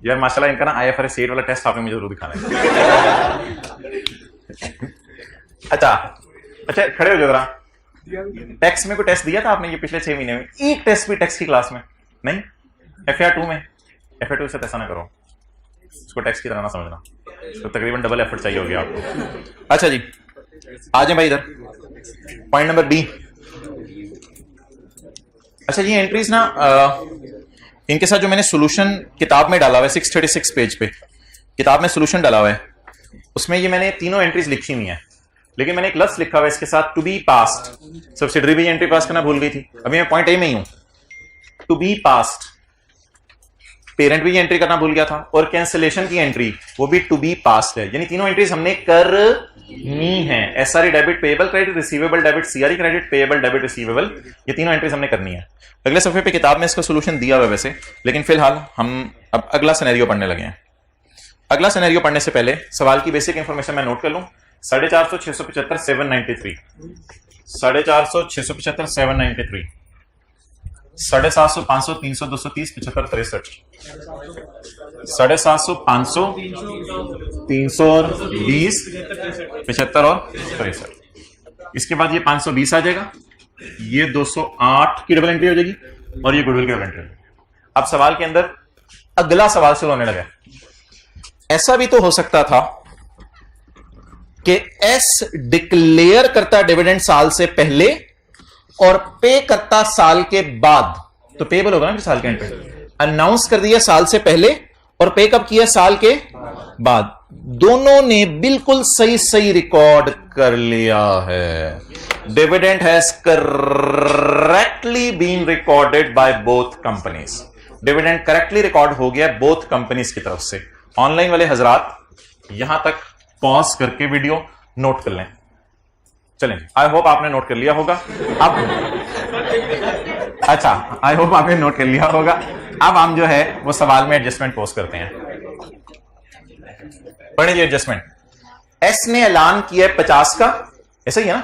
S1: यार माशाल्लाह इनका ना IFRS 8 वाला टेस्ट आपने मुझे जरूर दिखाना है। अच्छा अच्छा खड़े हो जाओ जरा। टैक्स में कोई टेस्ट दिया था आपने ये पिछले 6 महीने में? एक टेस्ट भी टैक्स की क्लास में नहीं? FAR 2 में? FAR 2 से ऐसा ना करो, इसको टैक्स की तरह ना समझना, तो तकरीबन डबल एफर्ट चाहिए होगी आपको। अच्छा जी आ जाए भाई इधर, पॉइंट नंबर B। अच्छा ये एंट्रीज ना इनके साथ जो मैंने सॉल्यूशन किताब में डाला हुआ है 636 पेज पे किताब में सॉल्यूशन डाला हुआ है, उसमें ये मैंने तीनों एंट्रीज लिखी हुई हैं, लेकिन मैंने एक लफ्ज लिखा हुआ है इसके साथ, टू बी पास्ट। सब्सिडरी भी एंट्री पास करना भूल गई थी, अभी मैं पॉइंट A में ही हूं। टू बी पास्ट, पेरेंट भी एंट्री करना भूल गया था, और कैंसिलेशन की एंट्री वो भी टू बी पास्ट है, यानी तीनों एंट्रीज हमने करनी है। SRE debit, payable credit, receivable debit, CRE credit, payable debit, receivable, ये तीनों एंट्रीज हमने करनी है। अगले सफे पे किताब में इसका सोल्यूशन दिया हुआ है वैसे, लेकिन फिलहाल हम अब अगला सिनेरियो पढ़ने लगे हैं। अगला सिनेरियो पढ़ने से पहले सवाल की बेसिक इंफॉर्मेशन मैं नोट कर लूं। 450, 675, 793, 450, 675, 793, 750, 500, 300, 230, 75, 63, 750, 500, 300 और 20, 75 और 63। इसके बाद ये 520 आ जाएगा, ये 208 की डबल एंट्री हो जाएगी, और ये गुडविल की डबल एंट्री। अब सवाल के अंदर अगला सवाल शुरू होने लगा। ऐसा भी तो हो सकता था कि S डिक्लेयर करता डिविडेंड साल से पहले और पे करता साल के बाद, तो पेबल होगा ना फिर साल के एंड पे। अनाउंस कर दिया साल से पहले और पे कब किया? साल के बाद। दोनों ने बिल्कुल सही सही रिकॉर्ड कर लिया है। Dividend has correctly been recorded by both companies. Dividend correctly record हो गया बोथ कंपनीज की तरफ से। ऑनलाइन वाले हजरात यहां तक पॉज करके वीडियो नोट कर लें। चलें, आई होप आपने नोट कर लिया होगा। अब अच्छा, आई होप आपने नोट कर लिया होगा। अब हम जो है वो सवाल में एडजस्टमेंट पोस्ट करते हैं। पढ़िए एडजस्टमेंट। एस ने ऐलान किया 50 का, ऐसा ही है ना?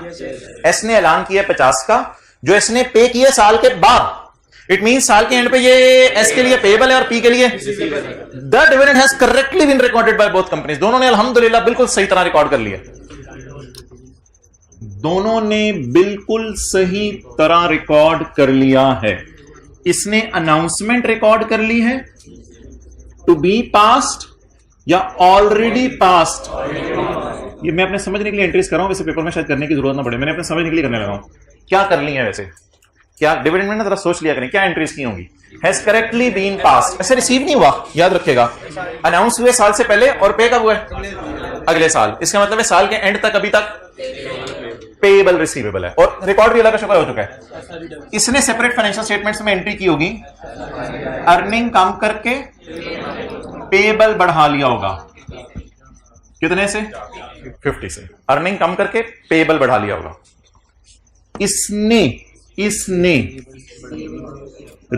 S1: एस ने ऐलान किया 50 का, जो एस ने पे किया साल के बाद। इट मीन साल के एंड पे ये एस के लिए पेएबल है और पी के लिए the dividend has correctly been recorded by both companies. दोनों ने अल्हम्दुलिल्लाह बिल्कुल सही तरह रिकॉर्ड कर लिया। दोनों ने बिल्कुल सही तरह रिकॉर्ड कर लिया है। इसने अनाउंसमेंट रिकॉर्ड कर ली है, टू बी पास्ट या ऑलरेडी पास्ट। ये मैं अपने समझने के लिए एंट्रीज कर रहा हूं, वैसे पेपर में शायद करने की जरूरत ना पड़े, मैंने अपने समझने के लिए करने लगा हूं। क्या कर ली है वैसे? क्या डिविडेंड में ना जरा सोच लिया करें, क्या एंट्रीज की होंगी? हैज करेक्टली बीन पास्ट, ऐसे रिसीव नहीं हुआ, याद रखेगा। अनाउंस हुए साल से पहले और पे कब हुआ? अगले साल। इसका मतलब है साल के एंड तक अभी तक पेएबल रिसीवेबल है, और रिकॉर्ड भी अल्लाह का शुक्र हो चुका है। इसने सेपरेट फाइनेंशियल स्टेटमेंट्स में एंट्री की होगी, अर्निंग कम करके पेएबल बढ़ा लिया होगा। कितने से? 50 से। अर्निंग कम करके पेएबल बढ़ा लिया होगा। इसने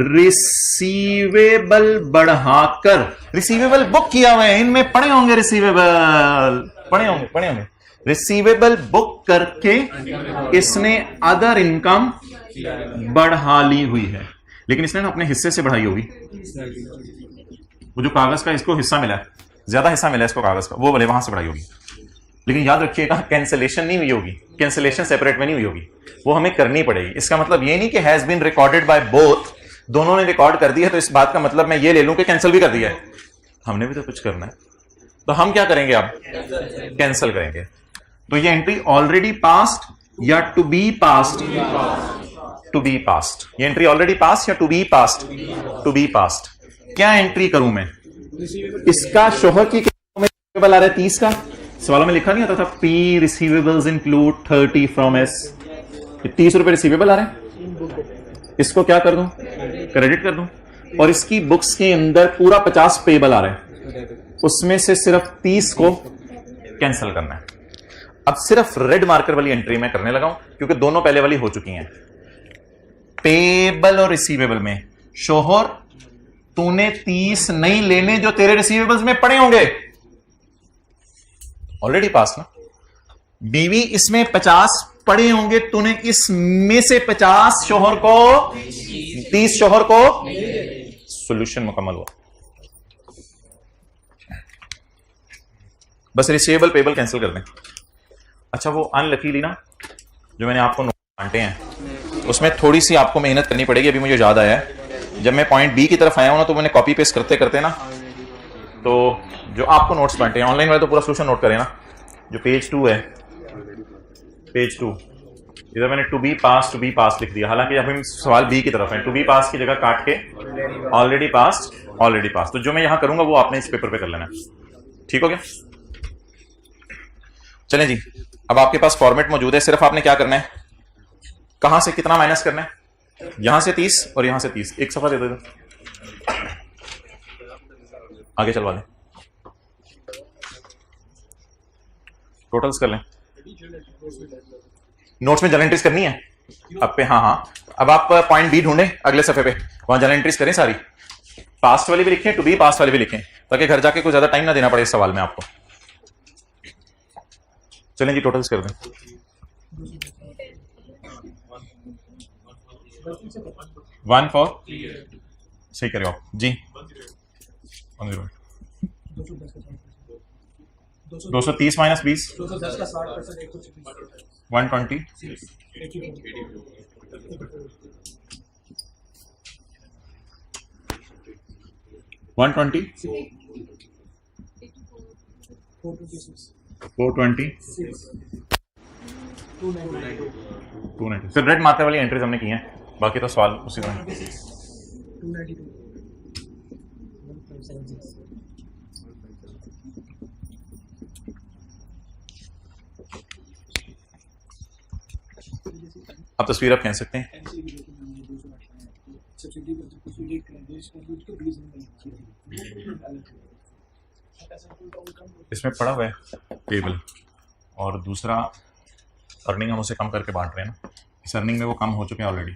S1: रिसीवेबल बढ़ाकर, रिसीवेबल बुक किया हुआ है, इनमें पड़े होंगे रिसीवेबल, पड़े होंगे रिसीवेबल बुक करके इसने अदर इनकम बढ़ा ली हुई है। लेकिन इसने ना अपने हिस्से से बढ़ाई होगी। वो जो कागज का इसको हिस्सा मिला है, ज्यादा हिस्सा मिला है इसको कागज का, वो बोले वहां से बढ़ाई होगी। लेकिन याद रखिएगा कैंसिलेशन नहीं हुई होगी, कैंसिलेशन सेपरेट में नहीं हुई होगी, वो हमें करनी पड़ेगी। इसका मतलब ये नहीं कि has been recorded by both, दोनों ने रिकॉर्ड कर दिया है तो इस बात का मतलब मैं ये ले लूं कि कैंसिल भी कर दिया है। हमने भी तो कुछ करना है, तो हम क्या करेंगे? अब कैंसिल करेंगे। तो ये एंट्री ऑलरेडी पास्ट या to be passed? To be passed. ये एंट्री ऑलरेडी पास्ट या to be passed? To be passed. क्या एंट्री करूं मैं? इसका शोहर की आ रहा है 30 का, सवालों में लिखा नहीं होता था P receivables include 30 from S. 30 रुपए रिसीवेबल आ रहे हैं, इसको क्या कर दूं, क्रेडिट कर दूं, और इसकी बुक्स के अंदर पूरा 50 पेबल आ रहे हैं, उसमें से सिर्फ 30 को कैंसिल करना है। अब सिर्फ रेड मार्कर वाली एंट्री में करने लगा हूं क्योंकि दोनों पहले वाली हो चुकी हैं। पेबल और रिसीवेबल में शोहर तूने 30 नहीं लेने जो तेरे रिसीवेबल्स में पड़े होंगे, ऑलरेडी पास ना। बीवी इसमें 50 पड़े होंगे, तूने इसमें से 50 शोहर को 30 शोहर को, सॉल्यूशन मुकम्मल हुआ। बस रिसीवेबल पेबल कैंसिल कर दें। अच्छा वो अनलकीली ना जो मैंने आपको नोट बांटे हैं उसमें थोड़ी सी आपको मेहनत करनी पड़ेगी। अभी मुझे याद आया है जब मैं पॉइंट बी की तरफ आया हूं ना तो मैंने कॉपी पेस्ट करते करते ना, तो जो आपको नोट्स बांटे हैं ऑनलाइन वाले तो पूरा सोल्यूशन नोट करें ना। जो पेज 2 है, पेज 2 इधर मैंने टू बी पास लिख दिया, हालांकि जब हम सवाल बी की तरफ है टू बी पास की जगह काट के ऑलरेडी पास। तो जो मैं यहां करूंगा वो आपने इस पेपर पे कर लेना, ठीक हो गया। चलें जी, अब आपके पास फॉर्मेट मौजूद है, सिर्फ आपने क्या करना है, कहां से कितना माइनस करना है, यहां से 30 और यहां से 30। एक सफा दे दो, आगे चलवा लें, टोटल्स कर लें। नोट्स में जनरल एंट्रीज करनी है अब पे, हाँ। अब आप पॉइंट बी ढूंढें अगले सफे पे, वहां जनरल एंट्रीज करें सारी, पास्ट वाली भी लिखें, टू बी पास्ट वाली भी लिखें, ताकि घर जाके कोई ज्यादा टाइम ना देना पड़े इस सवाल में आपको। चलें जी, टोटल्स कर दें। वन फोर सही करेगा जी, 230 माइनस 20 120 120 420 290। फिर रेड मार्कर वाली एंट्रीज हमने की हैं, बाकी तो सवाल उसी तरह। अब तस्वीर आप कह सकते हैं, इसमें पड़ा हुआ है टेबल, और दूसरा अर्निंग हम उसे कम करके बांट रहे हैं ना। इस अर्निंग में वो कम हो चुके हैं ऑलरेडी,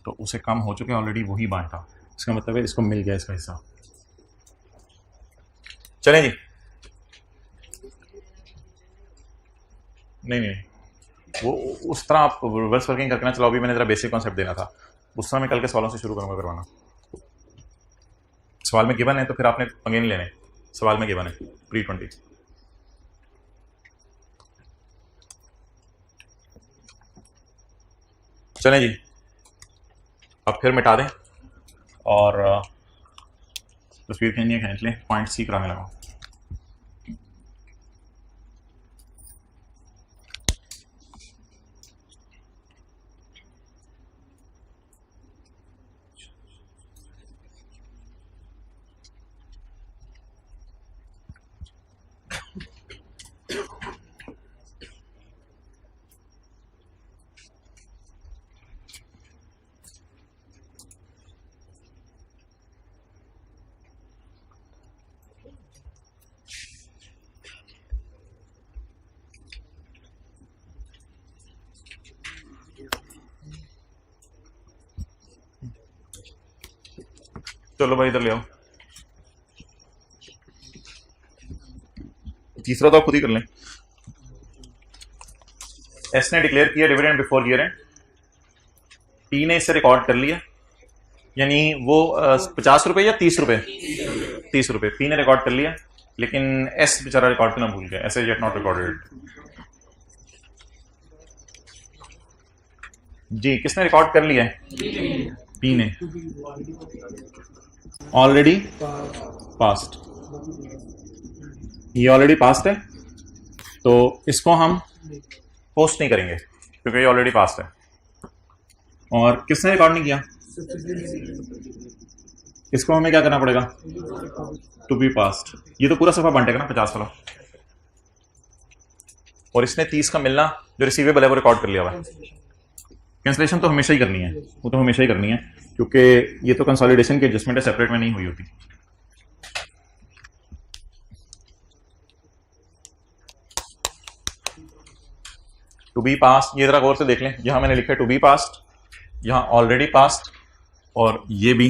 S1: तो उसे कम हो चुके हैं ऑलरेडी, वही बांटा, इसका मतलब है इसको मिल गया इसका हिस्सा। चलें जी, नहीं वो उस तरह आप रिवर्स वर्किंग करके ना चलाओ। भी मैंने जरा बेसिक कॉन्सेप्ट देना था, उस तरह मैं कल के सवालों से शुरू करूंगा करवाना। सवाल में गिवन है तो फिर आपने पंगे नहीं लेने, सवाल में गिवन है प्री 20। चलें जी, अब फिर मिटा दें और तस्वीर खींच लें, पॉइंट सी कराने लगा। चलो भाई इधर ले आओ, तीसरा तो आप खुद ही कर लें। एस ने डिक्लेयर किया dividend before year and, T ने इसे रिकॉर्ड कर लिया, यानी वो 50 रुपए या 30 रुपए, 30 रुपए पी ने रिकॉर्ड कर लिया, लेकिन एस बेचारा रिकॉर्ड करना भूल गया, S is yet not recorded. जी, किसने रिकॉर्ड कर लिया है? पी ने, ऑलरेडी पास्ट, ये ऑलरेडी पास्ट है तो इसको हम पोस्ट नहीं करेंगे क्योंकि ये ऑलरेडी पास्ट है। और किसने रिकॉर्ड नहीं किया? इसको हमें क्या करना पड़ेगा? To be passed. ये तो पूरा सफा बंटेगा ना 50 वाला, और इसने 30 का मिलना जो रिसीवेबल है वो रिकॉर्ड कर लिया हुआ है। कैंसलेशन तो हमेशा ही करनी है, वो तो हमेशा ही करनी है, क्योंकि ये तो कंसोलिडेशन की एडजस्टमेंट है, सेपरेट में नहीं हुई होती। टू बी पास्ट, ये जरा गौर से देख लें, यहां मैंने लिखा है टू बी पास्ट, यहां ऑलरेडी पास्ट, और ये भी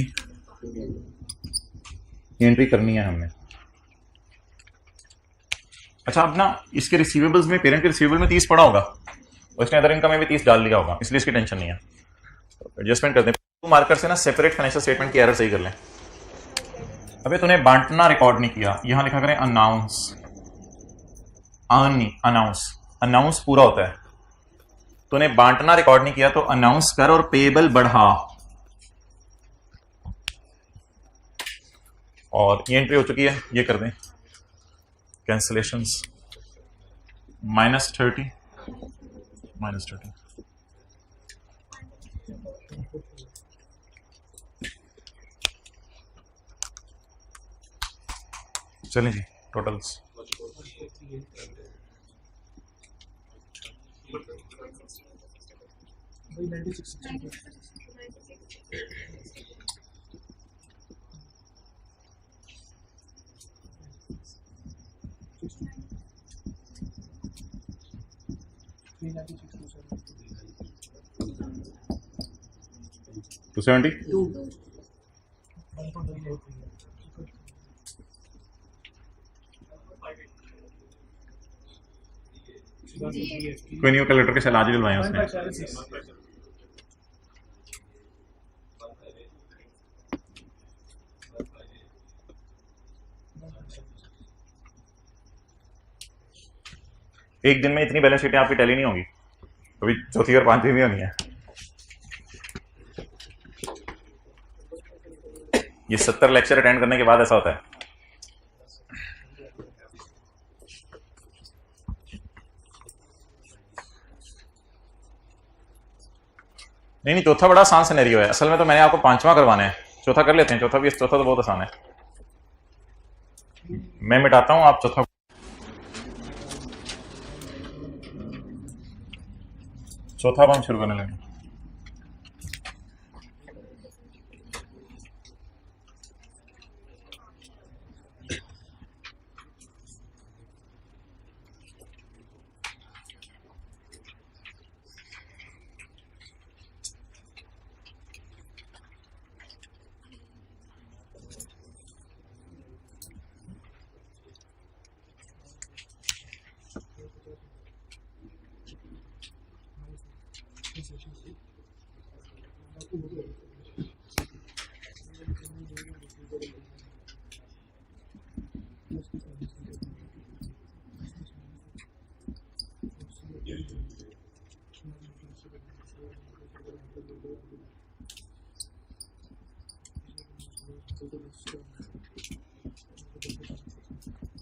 S1: एंट्री करनी है हमने। अच्छा, अब ना इसके रिसीवेबल्स में, पेरेंट के रिसीवेबल में 30 पड़ा होगा और इसने अदर इनकम में भी 30 डाल दिया होगा, इसलिए इसकी टेंशन नहीं है। एडजस्टमेंट कर दें, टू मार्कर से ना सेपरेट फाइनेंशियल स्टेटमेंट की एरर सही कर लें। अबे तूने बांटना रिकॉर्ड नहीं किया, यहां लिखा करें अनाउंस, अर्न नहीं, अनाउंस। अनाउंस पूरा होता है, तूने बांटना रिकॉर्ड नहीं किया तो अनाउंस कर और पेबल बढ़ा। और ये एंट्री हो चुकी है, ये कर दें, कैंसलेशंस -30 -30। चलें जी, टोटल्स टू 70। कोई नहीं, कैलकुलेटर के साथ आज डलवाए उसने। एक दिन में इतनी बैलेंस शीटें आपकी टैली नहीं होगी, अभी चौथी और पांचवी भी होनी है। ये 70 लेक्चर अटेंड करने के बाद ऐसा होता है। नहीं, चौथा बड़ा आसान सिनेरियो है, असल में तो मैंने आपको पांचवा करवाना है, चौथा कर लेते हैं। चौथा तो बहुत आसान है, मैं मिटाता हूं, आप चौथा। चौथा हम शुरू करने लगे।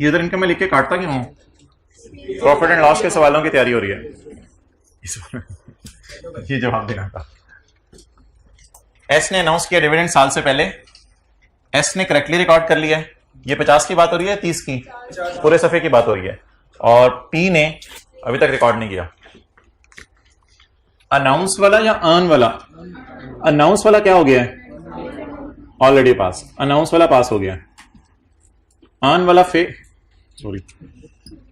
S1: ये इधर इनकम में लिख के काटता क्यों हूं? प्रॉफिट एंड लॉस के सवालों की तैयारी हो रही है, ये जवाब देना था। एस ने अनाउंस किया डिविडेंड साल से पहले, एस ने करेक्टली रिकॉर्ड कर लिया है। ये 50 की बात हो रही है, 30 की, पूरे सफे की बात हो रही है। और पी ने अभी तक रिकॉर्ड नहीं किया। अनाउंस वाला या अर्न वाला? अनाउंस वाला क्या हो गया है? Already pass. अनाउंस वाला पास हो गया। अर्न वाला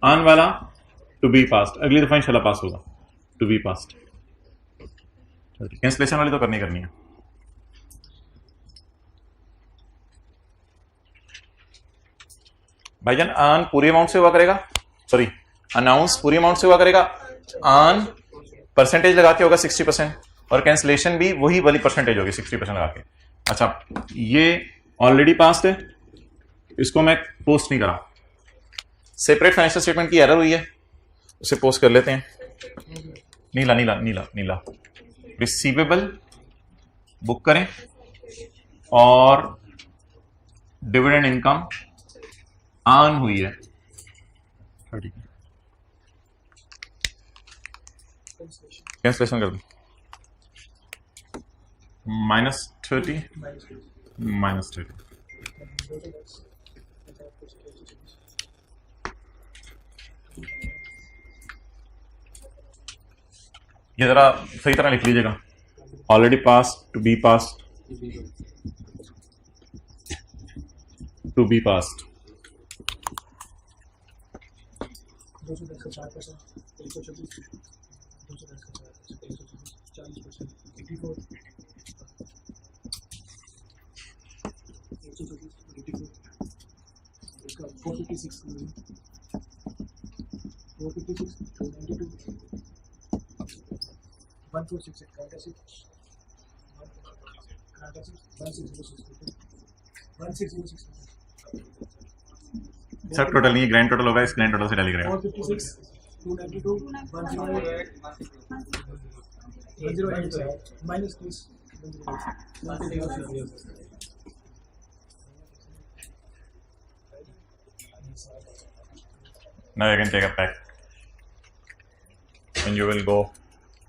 S1: अर्न वाला टू बी पास्ट, अगली दफा इंशाल्लाह पास होगा। To be past. कैंसलेशन वाली तो करनी है। भाईजान अर्न पूरी अमाउंट से हुआ करेगा, सॉरी अनाउंस पूरी अमाउंट से हुआ करेगा, अर्न परसेंटेज लगा के होगा 60%, और कैंसलेशन भी वही वाली परसेंटेज होगी 60% लगा के। अच्छा, ये ऑलरेडी पास्ट है, इसको मैं पोस्ट नहीं करा। सेपरेट फाइनेंशियल स्टेटमेंट की एरर हुई है, उसे पोस्ट कर लेते हैं। नीला नीला नीला नीला रिसीवेबल बुक करें और डिविडेंड इनकम अर्न हुई है। कैंसलेशन कर दो। -30 -30। ये जरा सही तरह लिख लीजिएगा, already passed, to be passed, to be passed. सब टोटल नहीं, ग्रैंड टोटल होगा, इस ग्रैंड टोटल से डाली करेगा।
S2: 456, 292, 108, minus this 108.
S1: Now you can take a pack. When you will go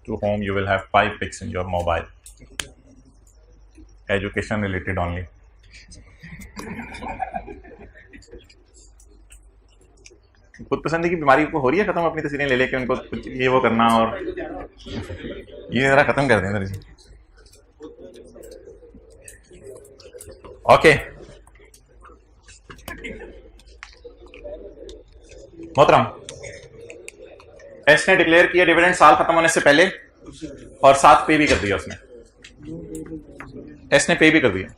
S1: to home, you will have 5 pics in your mobile. Education related only. खुद पसंद की बीमारी को हो रही है खत्म, अपनी तस्वीरें ले लेके उनको ये वो करना, और ये जरा खत्म कर दें इधर जी। ओके मोहतरम, एस ने डिक्लेयर किया डिविडेंड साल खत्म होने से पहले, और 7 पे भी कर दिया उसने, एस ने पे भी कर दिया।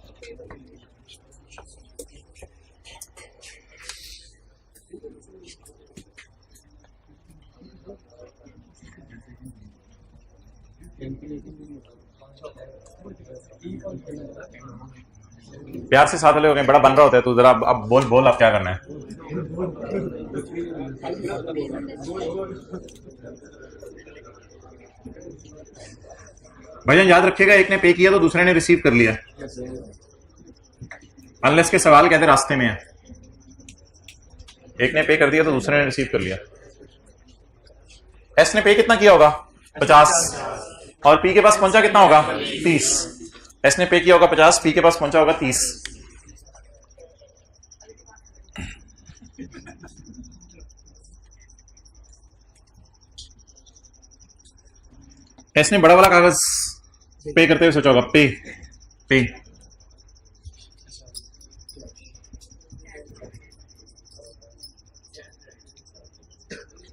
S1: प्यार से साथ वाले हो गए, बड़ा बन रहा होता है, तो जरा अब बोल बोल आप क्या करना है। भाईजान याद रखिएगा, एक ने पे किया तो दूसरे ने रिसीव कर लिया, अनलेस के सवाल कहते रास्ते में है। एक ने पे कर दिया तो दूसरे ने रिसीव कर लिया। एस ने पे कितना किया होगा? 50, और पी के पास पहुंचा कितना होगा? 30। एस ने पे किया होगा 50, पी के पास पहुंचा होगा 30। एस ने बड़ा वाला कागज पे करते हुए सोचा होगा पे पे।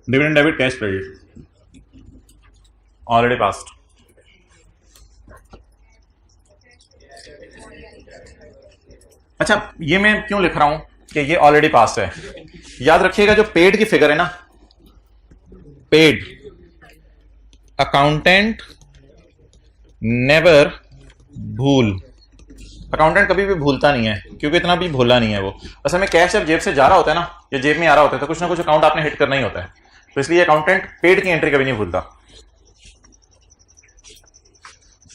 S1: Dividend debit cash credit already past. अच्छा, ये मैं क्यों लिख रहा हूं कि ये ऑलरेडी पास्ट है? याद रखिएगा जो पेड की फिगर है ना, पेड, अकाउंटेंट नेवर भूल, अकाउंटेंट कभी भी भूलता नहीं है, क्योंकि इतना भी भूला नहीं है वो। असल में कैश जब जेब से जा रहा होता है ना, या जेब में आ रहा होता है, तो कुछ ना कुछ अकाउंट आपने हिट करना ही होता है, तो इसलिए अकाउंटेंट पेड की एंट्री कभी नहीं भूलता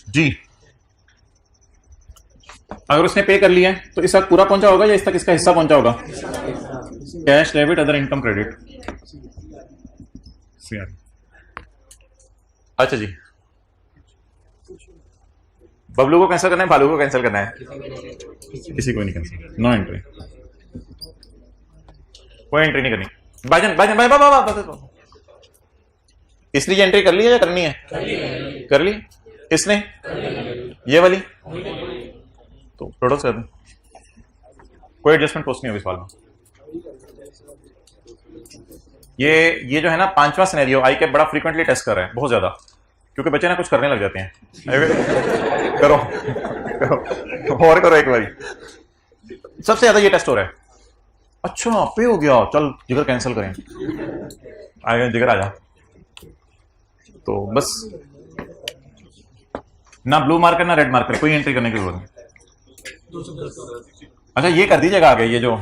S1: जी। अगर उसने पे कर लिया है तो इसका पूरा पहुंचा होगा या इस तक इसका हिस्सा पहुंचा होगा? Cash debit other income credit. अच्छा जी, बबलू को कैंसिल करना है, भालू को कैंसिल करना है? किसी को नहीं कैंसिल, नो एंट्री, कोई एंट्री नहीं करनी। भाईजान भाईजान भाई बाबा, इसलिए एंट्री कर ली है या करनी है? कर ली। किसने? ये वाली तो प्रोडक्ट कर दें, कोई एडजस्टमेंट पोस्ट नहीं होगी इस वाल में। ये जो है ना 5वां सिनेरियो आई कैप बड़ा फ्रीक्वेंटली टेस्ट कर रहे हैं, बहुत ज्यादा, क्योंकि बच्चे ना कुछ करने लग जाते हैं। करो करो और करो एक बारी, सबसे ज्यादा ये टेस्ट हो रहा है। अच्छा पे हो गया, चल जिगर कैंसिल करें, आएगा जिगर आ जा। तो बस ना ब्लू मार्कर ना रेड मार्कर, कोई एंट्री करने की जरूरत नहीं। अच्छा ये कर दीजिएगा आगे, ये जो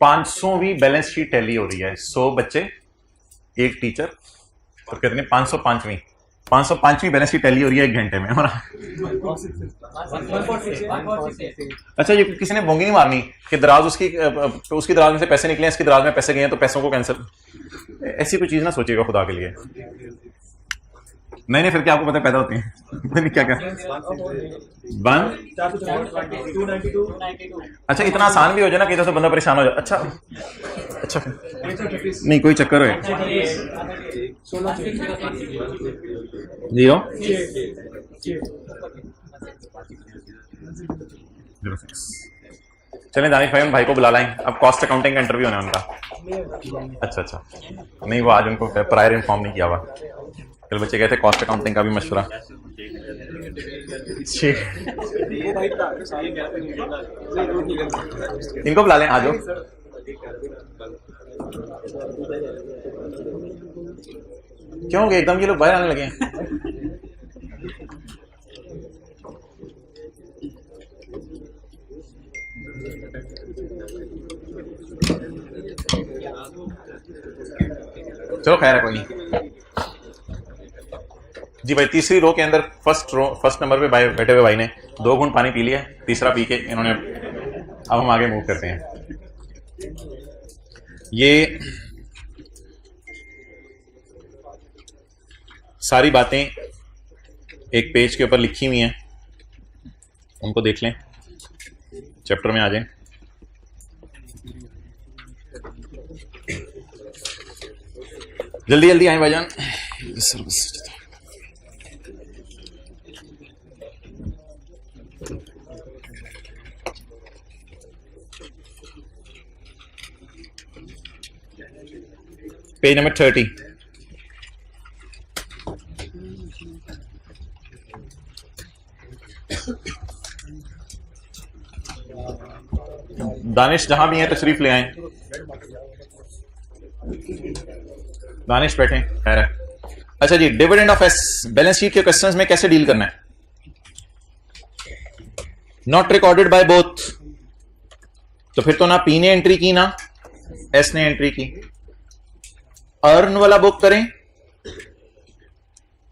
S1: 500वीं बैलेंस शीट टैली हो रही है, 100 बच्चे एक टीचर, तो कितने? 505वीं 505वीं बैलेंस शीट टैली हो रही है 1 घंटे में, है ना? अच्छा, ये किसी ने बोंगी नहीं मारनी कि दराज उसकी दराज में से पैसे निकले, इसकी दराज में पैसे गए हैं तो पैसों को कैंसिल, ऐसी कोई चीज ना सोचिएगा खुदा के लिए। नहीं फिर क्या आपको पता पैदा होती है क्या क्या 1। अच्छा, इतना आसान भी हो जाए ना कि इधर से बंदा परेशान हो जाए। अच्छा नहीं कोई चक्कर है 0 चलें दानिश भाई को बुला लाएं, अब कॉस्ट अकाउंटिंग का इंटरव्यू होना है उनका। अच्छा नहीं, वो आज उनको प्रायर इन्फॉर्म नहीं किया हुआ। कल बच्चे कहते कॉस्ट अकाउंटिंग का भी मशवरा। इनको बुला लें, आ जाओ। क्यों एकदम ये लोग बाहर आने लगे हैं? चलो खैर है, कोई नहीं जी भाई। तीसरी रो के अंदर फर्स्ट नंबर पे बैठे हुए भाई ने 2 घूंट पानी पी लिया, तीसरा पी के इन्होंने, अब हम आगे मूव करते हैं। ये सारी बातें एक पेज के ऊपर लिखी हुई हैं, उनको देख लें, चैप्टर में आ जाएं। जल्दी जल्दी आए भाईजान। Page number 30। दानिश जहां भी हैं तशरीफ ले आए। दानिश बैठे, खैर है। अच्छा जी, dividend of S balance sheet के क्वेश्चंस में कैसे डील करना है? नॉट रिकॉर्डेड बाय बोथ, तो फिर तो ना पी ने एंट्री की ना एस ने एंट्री की। अर्न वाला बुक करें,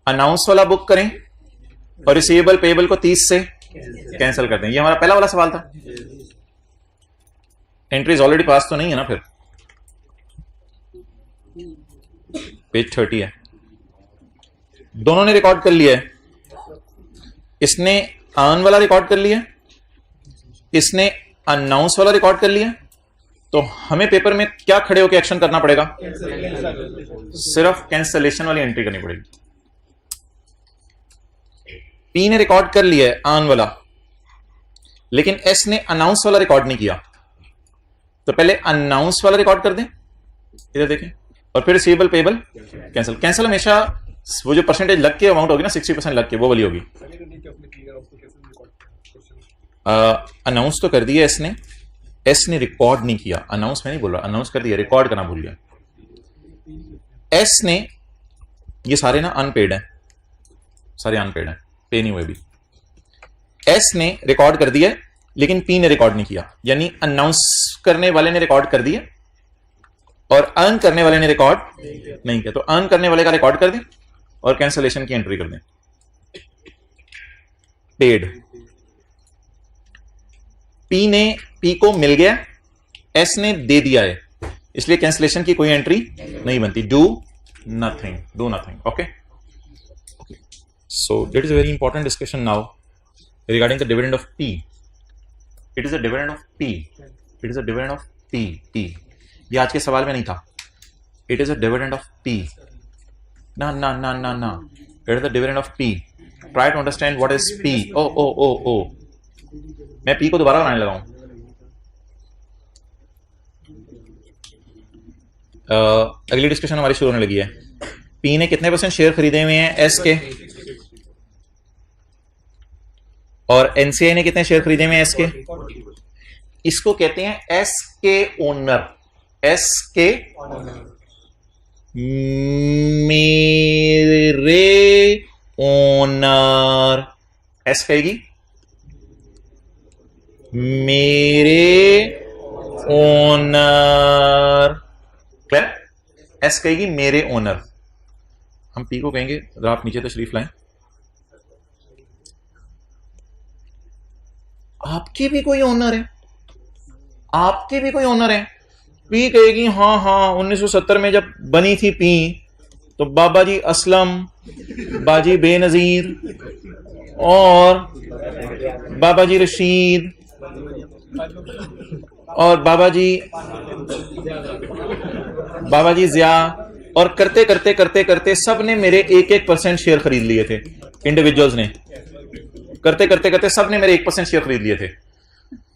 S1: अनाउंस वाला बुक करें, और रिसीवेबल पेबल को 30 से कैंसिल कर दें। ये हमारा पहला वाला सवाल था। एंट्रीज ऑलरेडी पास तो नहीं है ना? फिर पेज 30 है, दोनों ने रिकॉर्ड कर लिया है। इसने अर्न वाला रिकॉर्ड कर लिया, इसने अनाउंस वाला रिकॉर्ड कर लिया। तो हमें पेपर में क्या खड़े होकर एक्शन करना पड़ेगा? सिर्फ कैंसलेशन वाली एंट्री करनी पड़ेगी। पी ने रिकॉर्ड कर लिया है अर्न वाला, लेकिन एस ने अनाउंस वाला रिकॉर्ड नहीं किया। तो पहले अनाउंस वाला रिकॉर्ड कर दें, इधर देखें, और फिर रिसीवेबल पेबल कैंसिल हमेशा वो जो परसेंटेज लग के अमाउंट होगी ना, 60% लग के, वो वाली होगी। अनाउंस तो कर दिया इसने, एस ने रिकॉर्ड नहीं किया। अनाउंस में नहीं बोल रहा, अनाउंस कर दिया, रिकॉर्ड करना भूल गया। एस ने, ये सारे ना अनपेड हैं, सारे अनपेड हैं, पे नहीं हुए भी। एस ने रिकॉर्ड कर दिया, लेकिन पी ने रिकॉर्ड नहीं किया। यानी अनाउंस करने वाले ने रिकॉर्ड कर दिया और अर्न करने वाले ने रिकॉर्ड नहीं किया। तो अर्न करने वाले का रिकॉर्ड कर दें और कैंसलेशन की एंट्री कर दें। पेड, पी को मिल गया, एस ने दे दिया है, इसलिए कैंसलेशन की कोई एंट्री नहीं बनती। Do nothing. Okay, so that is a very important discussion now regarding the dividend of P. It is a dividend of P. It is a dividend of P. ये आज के सवाल में नहीं था। It is a dividend of P. ना। It is the dividend of P. Try to understand what is P. Oh. मैं P को दोबारा बनाने लगा हूं। अगली डिस्कशन हमारी शुरू होने लगी है। P ने कितने % शेयर खरीदे हुए हैं S के, और एनसीआई ने कितने शेयर खरीदे हुए हैं एस के? इसको कहते हैं एस के ओनर। एस के मेरे ओनर, एस कहेगी मेरे ओनर, क्लियर? एस कहेगी मेरे ओनर। हम पी को कहेंगे, जरा आप नीचे तशरीफ लाएं, आपके भी कोई ओनर है, आपके भी कोई ओनर है। पी कहेगी हाँ हाँ 1970 में जब बनी थी पी तो बाबा जी असलम, बाजी बेनजीर और बाबा जी रशीद और बाबा जी जिया और करते करते करते करते सब ने मेरे 1% शेयर खरीद लिए थे, इंडिविजुअल्स ने करते करते करते सब ने मेरे 1% शेयर खरीद लिए थे।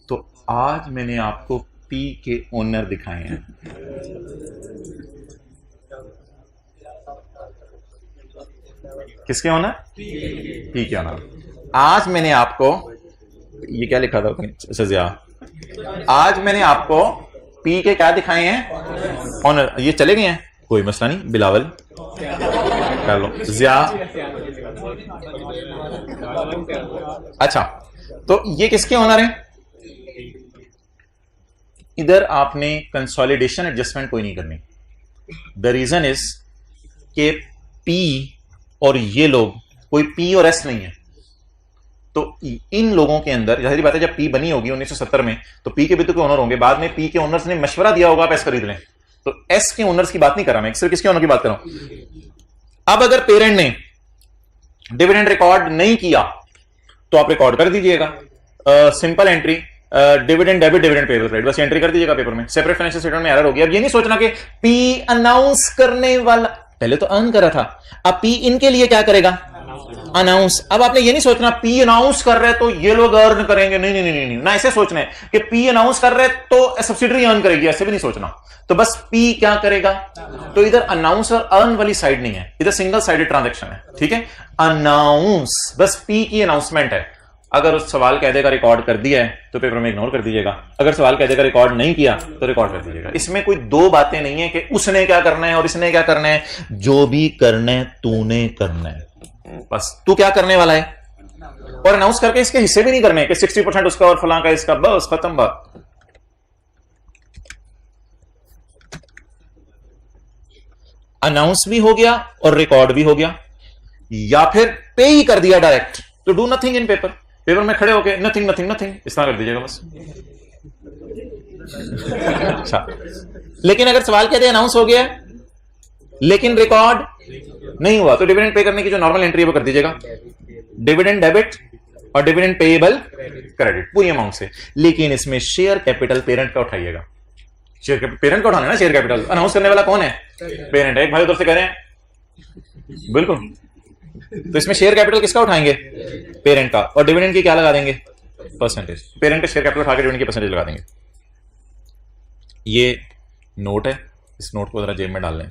S1: तो आज मैंने आपको पी के ओनर दिखाए हैं। किसके ओनर? पी के ओनर। आज मैंने आपको, ये क्या लिखा था सजिया, आज मैंने आपको पी के क्या दिखाए हैं? ओनर। ये चले गए हैं, कोई मसला नहीं, बिलावल कर लो, जिया। अच्छा, तो ये किसके ओनर हैं? इधर आपने कंसोलिडेशन एडजस्टमेंट कोई नहीं करनी। द रीजन इज के पी और ये लोग कोई पी और एस नहीं है, तो इन लोगों के अंदर जाहिर बात है जब पी बनी होगी 1970 में तो पी के भी तो कोई ओनर होंगे। बाद में पी के ओनर्स ने मशवरा दिया होगा आप एस खरीद लें, तो एस के ओनर्स की बात नहीं कर रहा मैं, सिर्फ किसके ओनर की बात कर रहा हूं। अब अगर पेरेंट ने डिविडेंड रिकॉर्ड नहीं किया तो आप रिकॉर्ड कर दीजिएगा, simple entry, dividend debit dividend payable credit, बस एंट्री कर दीजिएगा पेपर में। सेपरेट फाइनेंशियल स्टेटमेंट में एरर हो गया। अब ये नहीं सोचना कि पी अनाउंस करने वाला, पहले तो अर्न करा था, अब पी इनके लिए क्या करेगा? अनाउंस। अब आपने ये नहीं सोचना पी अनाउंस कर रहे तो ये लोग अर्न करेंगे, नहीं नहीं नहीं नहीं, ना ऐसे सोचना है कि पी अनाउंस कर रहे तो सब्सिडरी अर्न करेगी, ऐसे भी नहीं सोचना। तो बस पी क्या करेगा? तो इधर अनाउंस और अर्न वाली साइड नहीं है, इधर सिंगल साइडेड ट्रांजैक्शन है, ठीक है। अनाउंस बस पी की अनाउंसमेंट है। अगर उस सवाल कायदे का रिकॉर्ड कर दिया है तो पेपर में इग्नोर कर दीजिएगा, अगर सवाल कायदे का रिकॉर्ड नहीं किया तो रिकॉर्ड कर दीजिएगा। इसमें कोई दो बातें नहीं है कि उसने क्या करना है और इसने क्या करना है, जो भी करना है तूने करना है, बस तू क्या करने वाला है। और अनाउंस करके इसके हिस्से भी नहीं करने कि 60% उसका और फलां का इसका, बस खत्म बात। अनाउंस भी हो गया और रिकॉर्ड भी हो गया, या फिर पे ही कर दिया डायरेक्ट, तो do nothing in paper. Paper में खड़े होके नथिंग नथिंग नथिंग इस तरह कर दीजिएगा बस। अच्छा, लेकिन अगर सवाल कहते हैं अनाउंस हो गया लेकिन रिकॉर्ड नहीं हुआ तो डिविडेंड पे करने की जो नॉर्मल एंट्री है वो कर दीजिएगा, डिविडेंड डेबिट और डिविडेंड पेएबल क्रेडिट पूरी अमाउंट से। लेकिन इसमें शेयर कैपिटल पेरेंट का उठाइएगा, शेयर कैपिटल पेरेंट का उठाना है ना। शेयर कैपिटल अनाउंस करने वाला कौन है? पेरेंट है। एक भाई उधर से कह रहे हैं बिल्कुल, तो इसमें शेयर कैपिटल किसका उठाएंगे? पेरेंट का। और डिविडेंड की क्या लगा देंगे? परसेंटेज। पेरेंट का शेयर कैपिटल उठा के डिविडेंड की परसेंटेज लगा देंगे। ये नोट है, इस नोट को जरा जेब में डाल लें,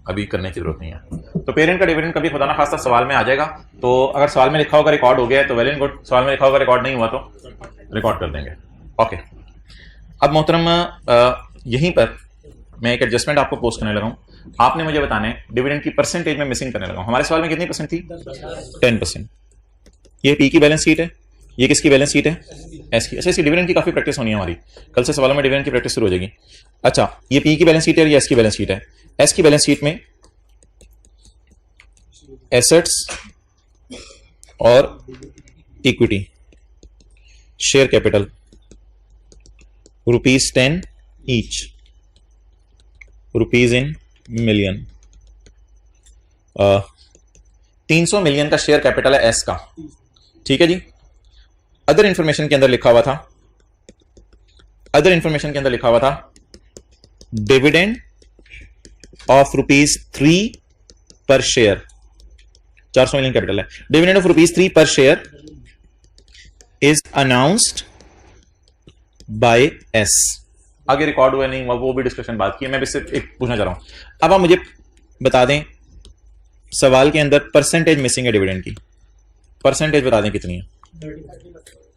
S1: अभी करने की जरूरत नहीं है। तो पेरेंट का डिविडेंड कभी खुदा ना खास्ता सवाल में आ जाएगा, तो अगर सवाल में लिखा होगा रिकॉर्ड हो गया है तो वेल एंड गुड, सवाल में लिखा होगा रिकॉर्ड नहीं हुआ तो रिकॉर्ड कर देंगे। ओके, अब मोहतरम यहीं पर मैं एक एडजस्टमेंट आपको पोस्ट करने लगा हूं। आपने मुझे बताना है डिविडेंड की परसेंटेज में मिसिंग करने लगा हूं। हमारे सवाल में कितनी परसेंट थी? 10%। ये पी की बैलेंस शीट है, ये किसकी बैलेंस शीट है? एस की। अच्छा, इसकी डिविडेंड की काफी प्रैक्टिस होनी है हमारी, कल से सवालों में डिविडेंड की प्रैक्टिस शुरू हो जाएगी। अच्छा, ये पी की बैलेंस शीट है और ये एस की बैलेंस शीट है। एस की बैलेंस शीट में एसेट्स और equity, share capital ₹10 each, rupees in million. 300 million का शेयर कैपिटल है एस का, ठीक है जी। अदर इंफॉर्मेशन के अंदर लिखा हुआ था, अदर इंफॉर्मेशन के अंदर लिखा हुआ था डिविडेंड ऑफ ₹3 पर शेयर। 400 मिलियन कैपिटल है, डिविडेंड ऑफ ₹3 पर share is announced by S. आगे रिकॉर्ड हुआ नहीं हुआ वो भी डिस्कशन बात की है, मैं भी सिर्फ एक पूछना चाह रहा हूं। अब आप मुझे बता दें सवाल के अंदर परसेंटेज मिसिंग है डिविडेंड की, परसेंटेज बता दें कितनी है?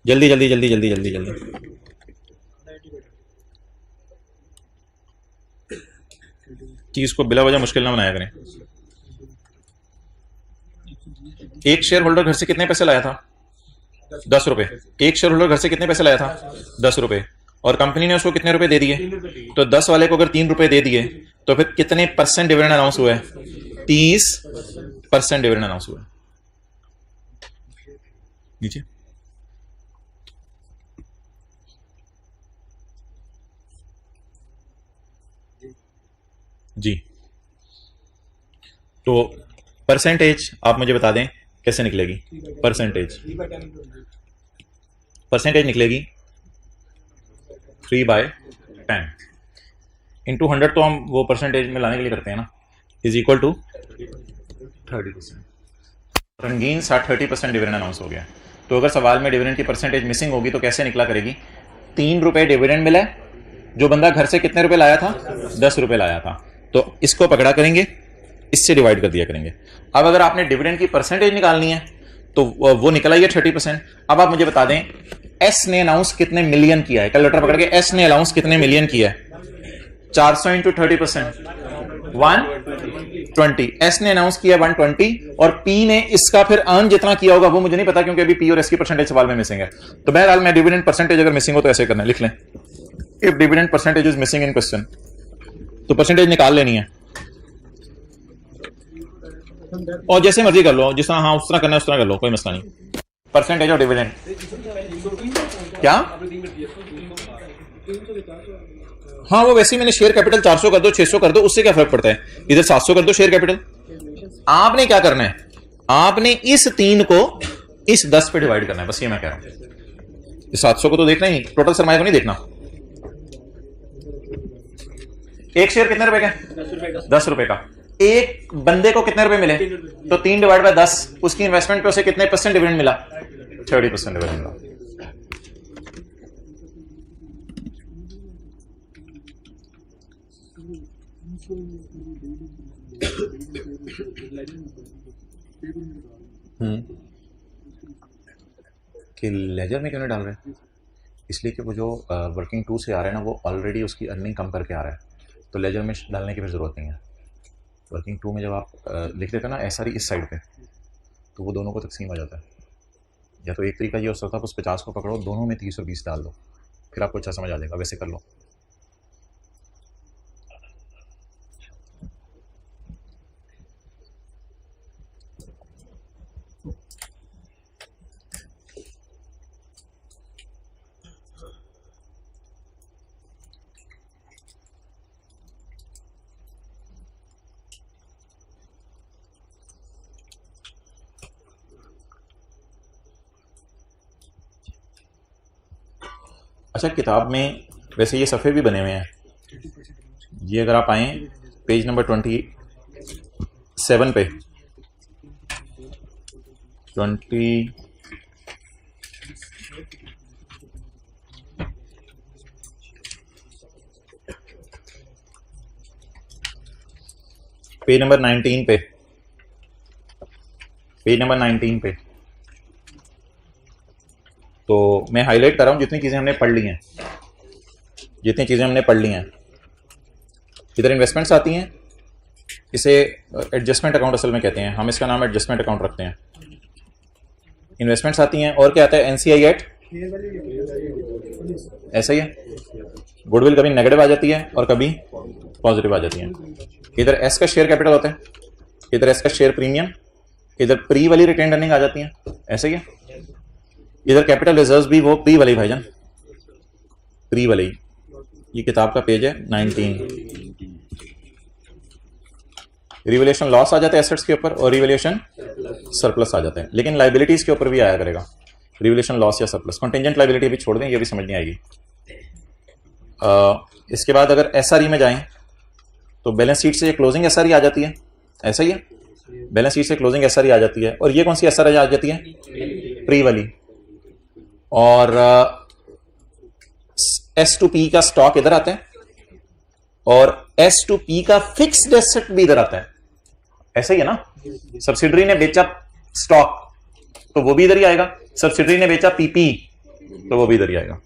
S1: जल्दी जल्दी जल्दी जल्दी जल्दी जल्दी। चीज को बिला वजह मुश्किल ना बनाया करें। एक शेयर होल्डर घर से कितने पैसे लाया था? 10 रुपए। एक शेयर होल्डर घर से कितने पैसे लाया था? 10 रुपए। और कंपनी ने उसको कितने रुपए दे दिए? तो 10 वाले को अगर 3 रुपए दे दिए तो फिर कितने परसेंट डिविडेंड अनाउंस हुआ है? 30% डिविडेंड अनाउंस हुआ। नीचे जी, तो परसेंटेज आप मुझे बता दें कैसे निकलेगी। परसेंटेज निकलेगी 3/10 इंटू 100, तो हम वो परसेंटेज में लाने के लिए करते हैं ना, इज इक्वल टू 30%। रंगीन 30% डिविडेंड अनाउंस हो गया। तो अगर सवाल में डिविडेंड की परसेंटेज मिसिंग होगी तो कैसे निकला करेगी? 3 रुपए डिविडेंड मिला, जो बंदा घर से कितने रुपए लाया था? 10 रुपए लाया था, तो इसको पकड़ा करेंगे, इससे डिवाइड कर दिया करेंगे। अब अगर आपने डिविडेंड की परसेंटेज निकालनी है तो वो निकला ही है 30%। अब आप मुझे बता दें एस ने अनाउंस कितने मिलियन किया है? कैलकुलेटर पकड़ के एस ने अनाउंस कितने मिलियन किया है? 400 इंटू 30%, 120। एस ने अनाउंस किया 120, और पी ने इसका फिर अर्न जितना किया होगा वो मुझे नहीं पता, क्योंकि अभी पी और एस की परसेंटेज सवाल में मिसिंग है। तो बहरहाल मैं डिविडेंड परसेंटेज अगर मिसिंग हो तो ऐसे करना है, लिख लें, if dividend percentage is missing in question, तो परसेंटेज निकाल लेनी है और जैसे मर्जी कर लो, जिस तरह हाँ उस तरह करना है उस तरह कर लो, कोई मसला नहीं। परसेंटेज ऑफ डिविडेंड क्या? हाँ वो वैसे ही मैंने शेयर कैपिटल 400 कर दो, 600 कर दो, उससे क्या फर्क पड़ता है? इधर 700 कर दो शेयर कैपिटल। आपने क्या करना है? आपने इस 3 को इस 10 पे डिवाइड करना है, बस ये मैं कह रहा हूं। इस 700 को तो देखना ही, टोटल सरमाया को नहीं देखना। एक शेयर कितने रुपए का? 10 रुपए का। एक बंदे को कितने रुपए मिले? तो 3 डिवाइड बाय 10, उसकी इन्वेस्टमेंट पे उसे कितने परसेंट डिविडेंड मिला? 30% डिविडेंड मिला। कि लेजर में क्यों नहीं डाल रहे? इसलिए कि वो जो वर्किंग 2 से आ रहा है ना, वो ऑलरेडी उसकी अर्निंग कम करके आ रहा है, तो लेजर में डालने की फिर जरूरत नहीं है। वर्किंग 2 में जब आप लिख देते ना एसआरई इस साइड पे, तो वो दोनों को तकसीम आ जाता है। या तो एक तरीका ये हो सकता है उस 50 को पकड़ो, दोनों में 30 और 20 डाल दो, फिर आपको अच्छा समझ आ जाएगा। वैसे कर लो। अच्छा, किताब में वैसे ये सफ़े भी बने हुए हैं। ये अगर आप आए पेज नंबर 27 पे, 20 पेज नंबर 19 पे, पेज नंबर 19 पे, तो मैं हाईलाइट कर रहा हूं जितनी चीजें हमने पढ़ ली हैं, जितनी चीजें हमने पढ़ ली हैं। इधर इन्वेस्टमेंट्स आती हैं, इसे एडजस्टमेंट अकाउंट असल में कहते हैं, हम इसका नाम एडजस्टमेंट अकाउंट रखते हैं। इन्वेस्टमेंट्स आती हैं, और क्या आता है? एनसीआई एट, ऐसा ही है। गुडविल कभी नेगेटिव आ जाती है और कभी पॉजिटिव आ जाती है। इधर एस का शेयर कैपिटल होता है, इधर एस का शेयर प्रीमियम, इधर प्री वाली रिटेन अर्निंग आ जाती है, ऐसा ही है। इधर कैपिटल रिजर्व्स भी वो प्री वाली भाईजान, प्री वाली। ये किताब का पेज है 19। रिवैल्यूएशन लॉस आ जाता है एसेट्स के ऊपर और रिवैल्यूएशन सरप्लस आ जाता है, लेकिन लाइबिलिटीज के ऊपर भी आया करेगा रिवैल्यूएशन लॉस या सरप्लस। कंटिंजेंट लाइबिलिटी भी छोड़ दें, ये भी समझ नहीं आएगी। इसके बाद अगर एसआरई में जाएं तो बैलेंस शीट से क्लोजिंग एसआरई आ जाती है, ऐसा ही है। बैलेंस शीट से क्लोजिंग एसआरई आ जाती है, और ये कौन सी एसआरई आ जाती है? प्री वाली। और S2P का स्टॉक इधर आता है, और S2P का फिक्स्ड एसेट भी इधर आता है, ऐसा ही है ना। सब्सिडरी ने बेचा स्टॉक तो वो भी इधर ही आएगा, सब्सिडरी ने बेचा पीपी तो वो भी इधर ही आएगा।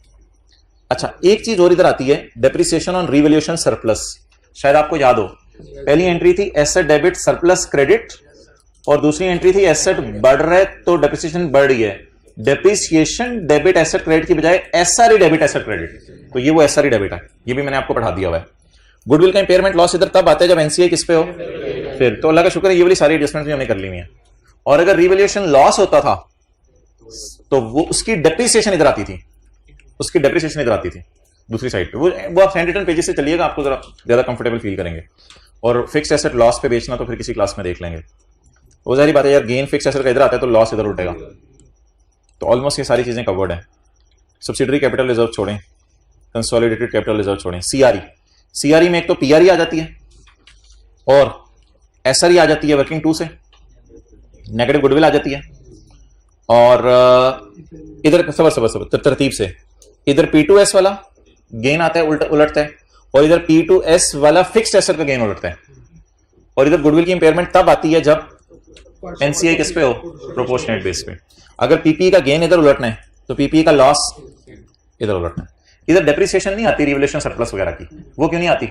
S1: अच्छा, एक चीज और इधर आती है, डेप्रिसिएशन ऑन रिवैल्यूएशन सरप्लस। शायद आपको याद हो, पहली एंट्री थी एसेट डेबिट सरप्लस क्रेडिट, और दूसरी एंट्री थी एसेट बढ़ रहे तो डेप्रिसिएशन बढ़ रही है। डेप्रिसिएशन डेबिट एसेट क्रेडिट की बजाय एसआरई डेबिट एसेट क्रेडिट, तो ये वो एसआरई डेबिट है, ये भी मैंने आपको पढ़ा दिया हुआ है। गुडविल का इंपेयरमेंट लॉस इधर तब आता है जब एनसीआई किस पे हो फिर, तो अल्लाह का शुक्र है ये वाली सारी एडजस्टमेंट भी हमने कर ली हुई है। और अगर रिवैल्यूएशन लॉस होता था तो वो उसकी डेप्रिसिएशन इधर आती थी, उसकी डेप्रिसिएशन इधर आती थी दूसरी साइड पे। वो आप हैंड पेजेस से चलिएगा, आपको जरा ज्यादा कंफर्टेबल फील करेंगे। और फिक्स एसेट लॉस पे बेचना तो फिर किसी क्लास में देख लेंगे। वो सारी बात है यार, गेन फिक्स एसेट का इधर आता है तो लॉस इधर उठेगा। तो ऑलमोस्ट ये सारी चीजें कवर्ड है। सब्सिडरी कैपिटल रिजर्व छोड़ें, कंसोलिडेटेड कैपिटल रिजर्व छोड़ें, सीआरई में एक तो पीआरई आ जाती है और एसआरई आ जाती है वर्किंग 2 से, नेगेटिव गुडविल आ जाती है। और इधर सबर तरतीब से इधर P2S वाला गेन आता है उलटता है, और इधर P2S वाला फिक्स्ड एसेट का गेन उलटता है। और इधर गुडविल की इंपेयरमेंट तब आती है जब एनसीआई किस पे हो, प्रोपोर्शनेट बेस पे। अगर पीपीई का गेन इधर उलटना है तो पीपीई का लॉस इधर उलटना है। इधर डेप्रिसिएशन नहीं आती रिवैल्यूएशन सरप्लस वगैरह की। वो क्यों नहीं आती?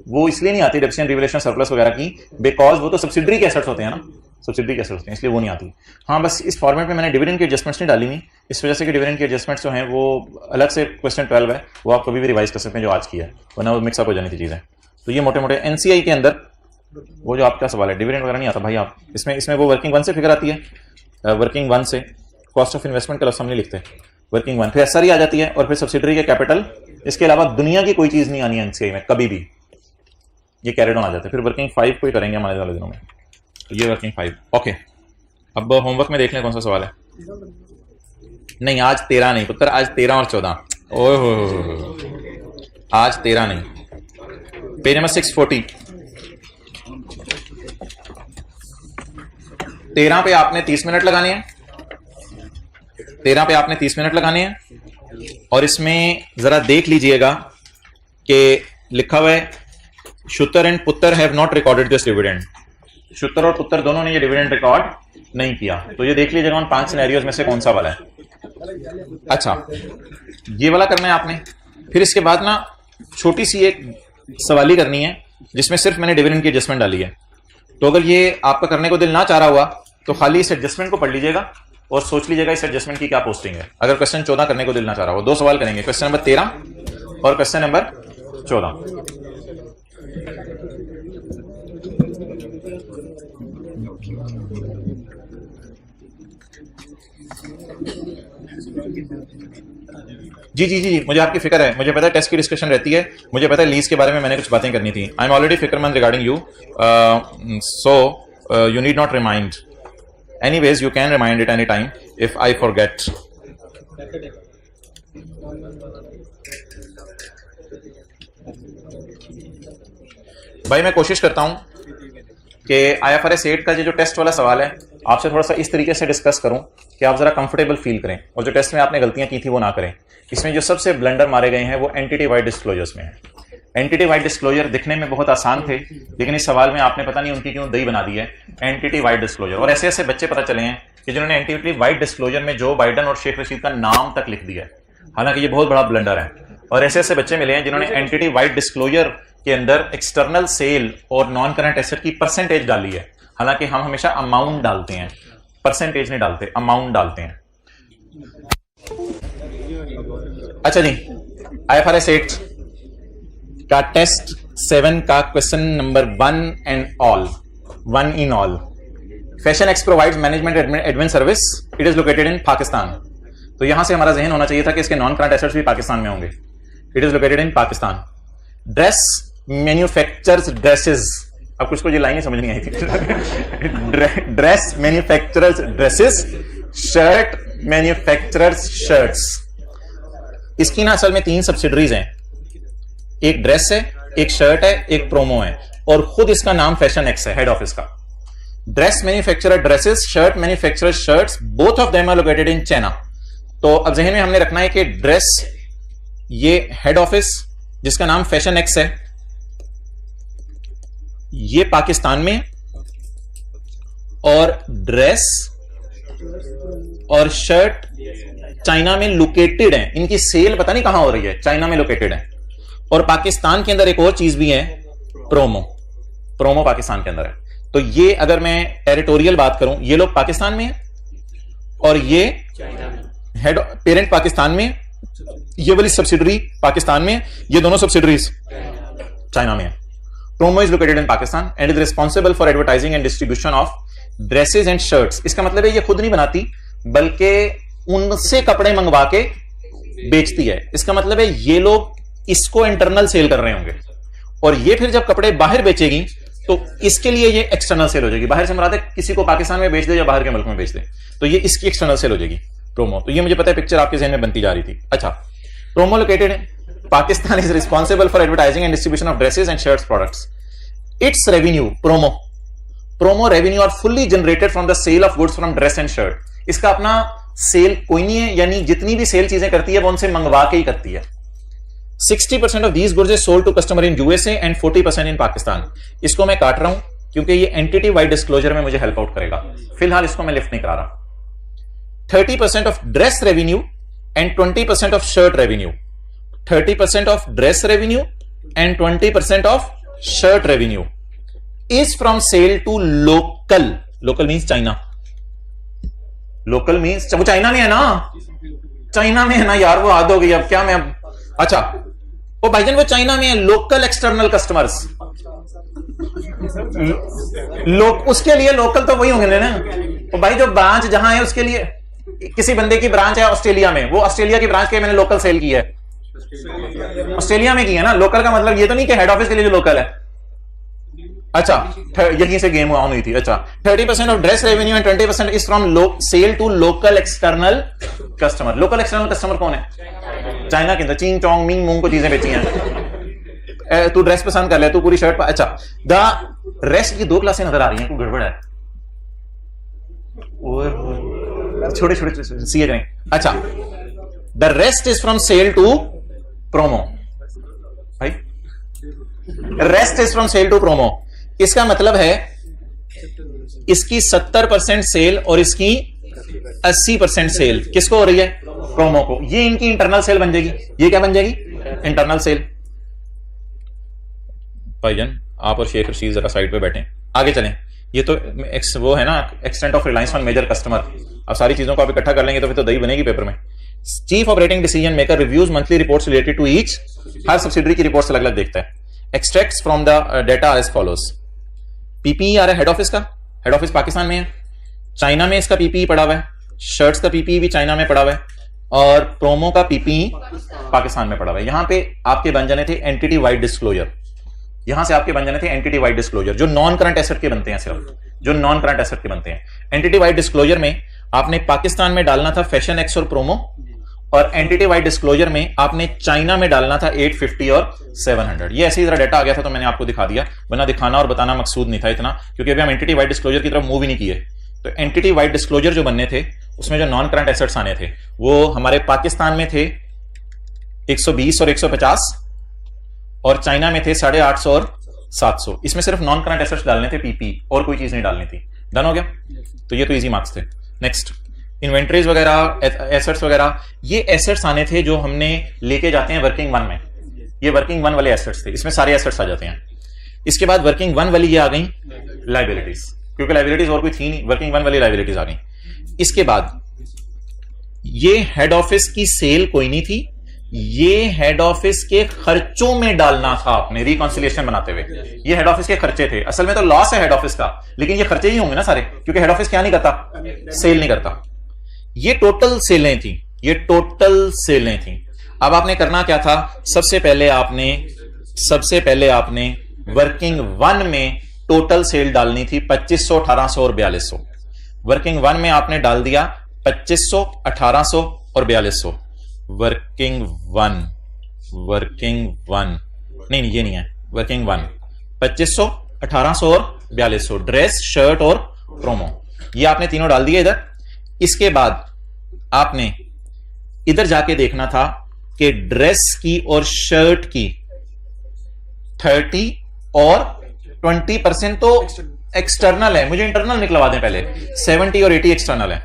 S1: वो इसलिए नहीं आती डेप्रिसिएशन रिवैल्यूएशन सरप्लस वगैरह की, बिकॉज वो तो सब्सिडरी के एसेट्स होते हैं ना, सब्सिडरी के एसेट्स होते हैं, इसलिए वो नहीं आती। हाँ, बस इस फॉर्मेट में मैंने डिविडेंड की एडजस्टमेंट्स नहीं डाली हुई, इस वजह से कि डिविडेंड की एडजस्टमेंट्स जो हैं वो अलग से क्वेश्चन 12 है, वो आप कभी भी रिवाइज कर सकते हैं जो आज किया है, वरना वो मिक्सअप हो जानी थी चीजें। तो ये मोटे मोटे एनसीआई के अंदर वो जो आपका सवाल है, डिविडेंड वगैरह नहीं आता भाई। आप इसमें वो वर्किंग 1 से फिगर आती है, वर्किंग 1 से कॉस्ट ऑफ इन्वेस्टमेंट का लफ्ज़ हम नहीं लिखते, वर्किंग 1, फिर एसआरई आ जाती है और फिर सब्सिडरी के कैपिटल। इसके अलावा दुनिया की कोई चीज नहीं आनी है एनसीआई में कभी भी, ये कैरिड ऑन आ जाता है। फिर वर्किंग 5 को ही करेंगे हमारे वाले दिनों में। तो ये वर्किंग 5 ओके। अब होमवर्क में देख लें कौन सा सवाल है। नहीं, आज 13 नहीं पुत्र, आज 13 और 14। ओह, आज 13 नहीं। Page number 640। 13 पे आपने 30 मिनट लगाने हैं, 13 पे आपने 30 मिनट लगाने हैं। और इसमें जरा देख लीजिएगा कि लिखा हुआ है Shutar and Putra have not recorded this dividend. Shutar और पुत्र दोनों ने ये डिविडेंड रिकॉर्ड नहीं किया। तो ये देख लीजिएगा उन 5 सिनेरियोज में से कौन सा वाला है। अच्छा, ये वाला करना है आपने। फिर इसके बाद ना छोटी सी एक सवाली करनी है जिसमें सिर्फ मैंने डिविडेंड की एडजस्टमेंट डाली है। तो अगर ये आपका करने को दिल ना चाह रहा हुआ तो खाली इस एडजस्टमेंट को पढ़ लीजिएगा और सोच लीजिएगा इस एडजस्टमेंट की क्या पोस्टिंग है। अगर क्वेश्चन 14 करने को दिल ना चाह रहा हो, 2 सवाल करेंगे, क्वेश्चन नंबर 13 और क्वेश्चन नंबर 14। जी, मुझे आपकी फिक्र है, मुझे पता है टेस्ट की डिस्कशन रहती है, मुझे पता है लीज के बारे में मैंने कुछ बातें करनी थी। आई एम ऑलरेडी फिक्रमंद regarding you, so you need not remind. Anyways, you can remind it any time if I forget. भाई मैं कोशिश करता हूं कि IFRS 8 का जो टेस्ट वाला सवाल है आपसे थोड़ा सा इस तरीके से डिस्कस करूं कि आप जरा कंफर्टेबल फील करें और जो टेस्ट में आपने गलतियां की थी वो ना करें। इसमें जो सबसे ब्लंडर मारे गए हैं वो एंटिटी वाइड डिस्क्लोजर्स में है। एंटिटी वाइड डिस्क्लोजर दिखने में बहुत आसान थे, लेकिन इस सवाल में आपने पता नहीं उनकी क्यों दही बना दी है एंटिटी वाइड डिस्क्लोजर। और ऐसे ऐसे बच्चे पता चले हैं कि जिन्होंने एंटिटी वाइड डिस्क्लोजर में जो बाइडन और शेख रशीद का नाम तक लिख दिया है, हालांकि ये बहुत बड़ा ब्लंडर है। और ऐसे ऐसे बच्चे मिले हैं जिन्होंने एंटिटी वाइड डिस्क्लोजर के अंदर एक्सटर्नल सेल और नॉन करंट एसेट की परसेंटेज डाली है, हालांकि हम हमेशा अमाउंट डालते हैं, परसेंटेज नहीं डालते, अमाउंट डालते हैं। अच्छा जी, IFRS 8 का टेस्ट 7 का question number 1 and all, 1 in all. Fashion x provides management admin service, it is located in Pakistan. तो यहां से हमारा जहन होना चाहिए था कि इसके नॉन करंट एसेट्स भी पाकिस्तान में होंगे। It is located in Pakistan. Dress manufactures dresses, अब कुछ को ये लाइन ही समझ नहीं आई थी। Dress manufacturers dresses, shirt manufacturers shirts. इसकी ना असल में 3 सब्सिडरीज हैं, एक ड्रेस है, एक शर्ट है, एक प्रोमो है, और खुद इसका नाम फैशन एक्स है, हेड ऑफिस का। Dress manufacturer dresses, shirt manufacturer shirts, both of them are located in China. तो अब जहन में हमने रखना है कि ड्रेस, ये हेड ऑफिस जिसका नाम फैशन एक्स है, ये पाकिस्तान में, और ड्रेस और शर्ट चाइना में लोकेटेड है। इनकी सेल पता नहीं कहां हो रही है, चाइना में लोकेटेड है। और पाकिस्तान के अंदर एक और चीज भी है, प्रोमो। प्रोमो पाकिस्तान के अंदर है। तो ये अगर मैं टेरिटोरियल बात करूं, ये लोग पाकिस्तान में है और ये हेड पेरेंट पाकिस्तान में, ये वाली सब्सिडरी पाकिस्तान में, ये दोनों सब्सिडरीज चाइना में है। Promo is located in Pakistan and is responsible for advertising and distribution of dresses and shirts. इसका मतलब है ये खुद नहीं बनाती बल्कि उनसे कपड़े मंगवा के बेचती है। इसका मतलब है ये लोग इसको इंटरनल सेल कर रहे होंगे और ये फिर जब कपड़े बाहर बेचेगी तो इसके लिए ये एक्सटर्नल सेल हो जाएगी। बाहर से मुराद है किसी को पाकिस्तान में बेच दे या बाहर के मुल्क में बेच दे, तो ये इसकी एक्सटर्नल सेल हो जाएगी प्रोमो। तो ये मुझे पता है पिक्चर आपके जहन में बनती जा रही थी। अच्छा, promo located Pakistan is responsible for advertising and distribution of dresses and shirts products. Its revenue promo revenue are fully generated from the sale of goods from dress and shirt. इसका अपना सेल कोई नहीं है, यानी जितनी भी सेल चीजें करती है वो उनसे मंगवा के ही करती है। 60% of these goods is sold to customer in USA and 40% in Pakistan. इसको मैं काट रहा हूं क्योंकि ये एंटिटी वाइड डिस्क्लोजर में मुझे हेल्प आउट करेगा, फिलहाल इसको मैं लिफ्ट नहीं करा रहा। 30% of dress revenue and 20% of shirt revenue. 30% of dress revenue and 20% of shirt revenue is from sale to local. Local means China. Local means वो चाइना में है ना, चाइना में है ना यार, वो आद हो गई अब क्या मैं अच्छा वो भाईजान वो चाइना में है। लोकल एक्सटर्नल कस्टमर्स उसके लिए लोकल तो वही होंगे ना। तो भाई जो ब्रांच जहां है उसके लिए किसी बंदे की ब्रांच है ऑस्ट्रेलिया में, वो ऑस्ट्रेलिया की ब्रांच के मैंने लोकल सेल की है, ऑस्ट्रेलिया में की है ना। लोकल का मतलब ये तो नहीं कि हेड ऑफिस के लिए जो लोकल है। अच्छा, यहीं से गेम ऑन हुई थी। अच्छा, 30% of dress revenue and 20% is from sale to local external customer. Local external customer कौन है? चाइना के अंदर चींग चोंग मिंग मूंग को चीजें बेची हैं। तू ड्रेस पसंद कर ले, तू पूरी शर्ट। अच्छा, द रेस्ट की 2 क्लासें नजर आ रही हैं, कोई गड़बड़ है? छोटे छोटे सीए करें। अच्छा, the rest is from sale to promo. भाई rest is from sale to promo, इसका मतलब है इसकी 70% सेल और इसकी 80% सेल किसको हो रही है? प्रोमो को। ये इनकी इंटरनल सेल बन जाएगी। ये क्या बन जाएगी? Internal sale. भाईजान आप और शेख रशीद जरा साइड पे बैठे, आगे चलें। ये तो वो है ना extent of reliance on major customer. अब सारी चीजों को आप इकट्ठा कर लेंगे तो फिर तो दही बनेगी पेपर में। Chief operating decision maker reviews monthly reports related to each. हर सब्सिडरी की रिपोर्ट्स अलग अलग देखता है। Extracts from the data as follows. PPE आ रहा है हेड ऑफिस का, हेड ऑफिस पाकिस्तान में है, चाइना में इसका पीपीई पड़ा हुआ है, शर्ट्स का पीपीई भी चाइना में पड़ा हुआ है और प्रोमो का पीपीई पाकिस्तान में पड़ा हुआ है। यहां पे आपके बन जाने थे एंटिटी वाइड डिस्क्लोजर। यहां से आपके बन जाने थे एंटिटी वाइड डिस्क्लोजर जो नॉन करंट एसेट के बनते हैं, सिर्फ जो नॉन करंट एसेट के बनते हैं। एंटिटी वाइड डिस्क्लोजर में आपने पाकिस्तान में डालना था फैशन एक्स और प्रोमो, और एंटिटी वाइड डिस्क्लोजर में आपने चाइना में डालना था 850 और 700। ये ऐसे ही जरा डाटा आ गया था तो मैंने आपको दिखा दिया, वरना दिखाना और बताना मकसूद नहीं था इतना, क्योंकि अभी हम एंटिटी वाइड डिस्क्लोजर की तरफ मूव ही नहीं किए। तो एंटिटी वाइड डिस्क्लोजर जो बनने थे उसमें जो नॉन करंट एसेट्स आने थे वो हमारे पाकिस्तान में थे 120 और 150 और चाइना में थे 850 और 700। इसमें सिर्फ नॉन करंट एसेट्स डालने थे पीपी और कोई चीज नहीं डालनी थी। डन हो गया? तो ये तो इजी मार्क्स थे। नेक्स्ट, इन्वेंट्रीज वगैरह, एसेट्स वगैरह, ये एसेट्स आने थे जो हमने लेके जाते हैं वर्किंग वन में। ये वर्किंग वन वाले एसेट्स थे, इसमें सारे एसेट्स आ जाते हैं। इसके बाद वर्किंग वन वाली ये आ गई लाइबिलिटीज, क्योंकि लाइबिलिटीज और कोई थी नहीं, वर्किंग वन वाली लाइबिलिटीज आ गई। इसके बाद ये हेड ऑफिस की सेल कोई नहीं थी, ये हेड ऑफिस के खर्चों में डालना था आपने रिकॉन्सिलिएशन बनाते हुए। ये हेड ऑफिस के खर्चे थे, असल में तो लॉस है हेड ऑफिस का, लेकिन ये खर्चे ही होंगे ना सारे, क्योंकि हेड ऑफिस क्या नहीं करता? सेल नहीं करता। ये टोटल सेलें थी, ये टोटल सेलें थी। अब आपने करना क्या था? सबसे पहले आपने वर्किंग वन में टोटल सेल डालनी थी 2500, 1800 और 4200। वर्किंग वन में आपने डाल दिया 2500, 1800 और 4200। वर्किंग वन नहीं ये नहीं है, वर्किंग वन 2500, 1800 और 4200, ड्रेस, शर्ट और प्रोमो, ये आपने तीनों डाल दिए इधर। इसके बाद आपने इधर जाके देखना था कि ड्रेस की और शर्ट की 30 और 20% तो एक्सटर्नल है, मुझे इंटरनल निकलवा दें पहले। 70 और 80 एक्सटर्नल है,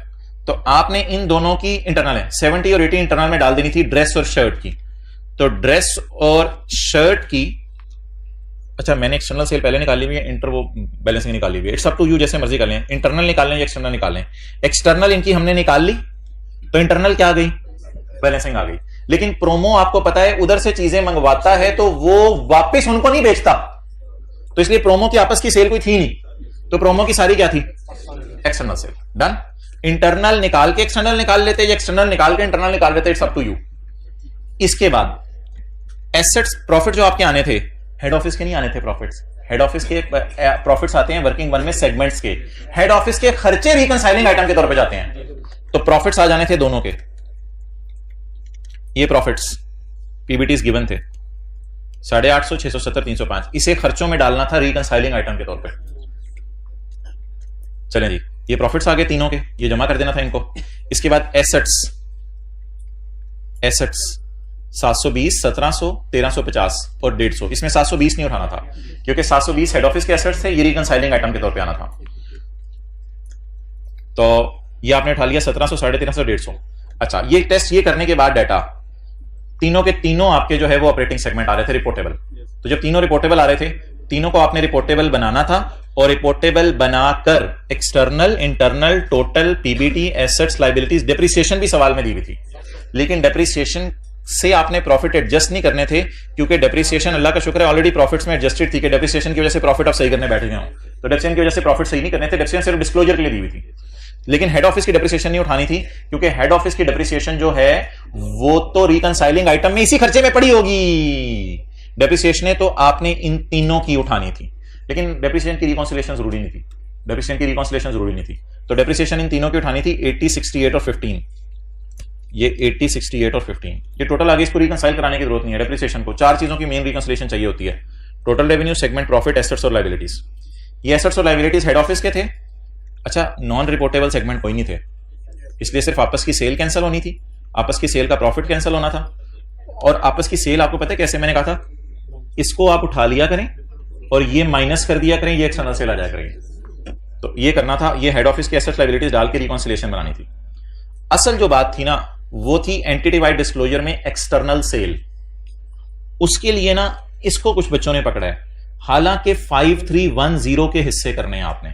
S1: तो आपने इन दोनों की इंटरनल है, 70 और 80 इंटरनल में डाल देनी थी ड्रेस और शर्ट की। तो ड्रेस और शर्ट की, अच्छा मैंने एक्सटर्नल सेल पहले निकाली हुई है, इंटर वो बैलेंसिंग निकाली हुई है। इट्स अप टू यू, जैसे मर्जी कर लें, इंटरनल निकाल लें या एक्सटर्नल निकाल लें। एक्सटर्नल इनकी हमने निकाल ली तो इंटरनल क्या आ गई? बैलेंसिंग आ गई। लेकिन प्रोमो आपको पता है उधर से चीजें मंगवाता है तो वो वापस उनको नहीं बेचता, तो इसलिए प्रोमो की आपस की सेल कोई थी नहीं, तो प्रोमो की सारी क्या थी? External cell. डन। इंटरनल निकाल के एक्सटर्नल निकाल लेते, या एक्सटर्नल निकाल के इंटरनल निकाल लेते, इट्स अप टू यू। इसके बाद एसेट्स प्रॉफिट जो आपके आने थे, हेड ऑफिस के नहीं आने थे प्रॉफिट्स, हेड ऑफिस के प्रॉफिट्स आते हैं वर्किंग वन में सेगमेंट्स के, हेड ऑफिस के खर्चे रिकंसाइलिंग आइटम के तौर पे जाते हैं, तो प्रॉफिट्स आ जाने थे दोनों के, ये प्रॉफिट्स पीबीटीज गिवन थे 850, 670, 305, इसे खर्चों में डालना था रिकंसाइलिंग आइटम के तौर पे। चलें जी, ये प्रॉफिट्स आ गए तीनों के, ये जमा कर देना था इनको। इसके बाद एसेट्स 720, 1700, 1350 और 150, इसमें 720 नहीं उठाना था क्योंकि 720 हेड ऑफिस के एसेट्स थे, ये रिकंसाइलिंग आइटम के तौर पे आना था, तो ये आपने उठा लिया 1700, 1350, 150। अच्छा, ये टेस्ट ये करने के बाद डाटा तीनों के तीनों आपके जो है वो ऑपरेटिंग सेगमेंट आ रहे थे रिपोर्टेबल, तो जब तीनों रिपोर्टेबल आ रहे थे, तीनों को आपने रिपोर्टेबल बनाना था, और रिपोर्टेबल बनाकर external, internal, total, PBT, assets, liabilities, depreciation भी सवाल में दी हुई थी, लेकिन डेप्रिसिएशन से आपने प्रॉफिट एडजस्ट नहीं करने थे क्योंकि डेप्रिसिएशन अल्लाह का शुक्र है ऑलरेडी प्रॉफिट्स में एडजस्टेड थी कि डेप्रिसिएशन की वजह से प्रॉफिट आप सही करने बैठ गए हो, तो डेप्रिसिएशन की वजह से प्रॉफिट सही नहीं करने थे, डेप्रिसिएशन सिर्फ डिस्क्लोजर के लिए दी हुई थी, लेकिन हेड ऑफिस की डेप्रिसिएशन नहीं उठानी थी क्योंकि हेड ऑफिस की डेप्रिसिएशन जो है वो तो रिकंसाइलिंग आइटम में इसी खर्चे में पड़ी होगी, डेप्रिसिएशन तो आपने इन तीनों की उठानी थी, लेकिन डेप्रिसिएशन की रिकंसिलिएशन जरूरी नहीं थी, डेप्रिसिएशन की रिकंसिलिएशन जरूरी नहीं थी, तो डेप्रिसिएशन इन तीनों की उठानी थी 80, 68 और 15, ये 80, 68 और 15, ये टोटल आगे इसको रिकंसाइल कराने की जरूरत नहीं है, डेप्रिसिएशन को 4 चीजों की मेन रिकंसिलिएशन चाहिए होती है, total revenue, segment profit, assets और लायबिलिटीज। ये एसेट्स और लायबिलिटीज हेड ऑफिस के थे, अच्छा नॉन रिपोर्टेबल सेगमेंट कोई नहीं थे, इसलिए सिर्फ आपस की सेल कैंसिल होनी थी, आपस की सेल का प्रॉफिट कैंसिल होना था, और आपस की सेल आपको पता है कैसे, मैंने कहा था इसको आप उठा लिया करें और ये माइनस कर दिया करें, ये एक्सटर्नल सेल आ जाया करेंगे, तो ये करना था, ये हेड ऑफिस के एसेट्स लायबिलिटीज डाल के रिकंसिलिएशन बनानी थी। असल जो बात थी ना वो थी एंटिटी वाइड डिस्क्लोजर में एक्सटर्नल सेल, उसके लिए ना इसको कुछ बच्चों ने पकड़ा है, हालांकि 5310 के हिस्से करने हैं आपने,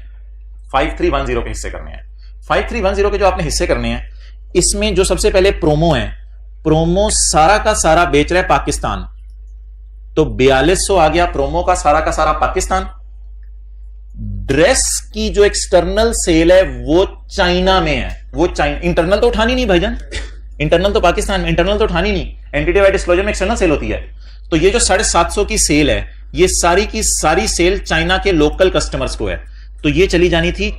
S1: 5310 के हिस्से करने हैं, 5310 के जो आपने हिस्से करने हैं, इसमें जो सबसे पहले प्रोमो है, प्रोमो सारा का सारा बेच रहा है पाकिस्तान, तो 4200 आ गया प्रोमो का सारा पाकिस्तान। ड्रेस की जो एक्सटर्नल सेल है वो चाइना में है, वो चाइना, इंटरनल तो उठानी नहीं भाईजान, इंटरनल तो पाकिस्तान में, इंटरनल तो उठानी नहीं, एंटिटी वाइड डिस्क्लोजर में एक्सटर्नल सेल होती है, तो ये जो 750 की सेल है ये सारी की सारी सेल चाइना के लोकल कस्टमर्स को है, तो ये चली जानी थी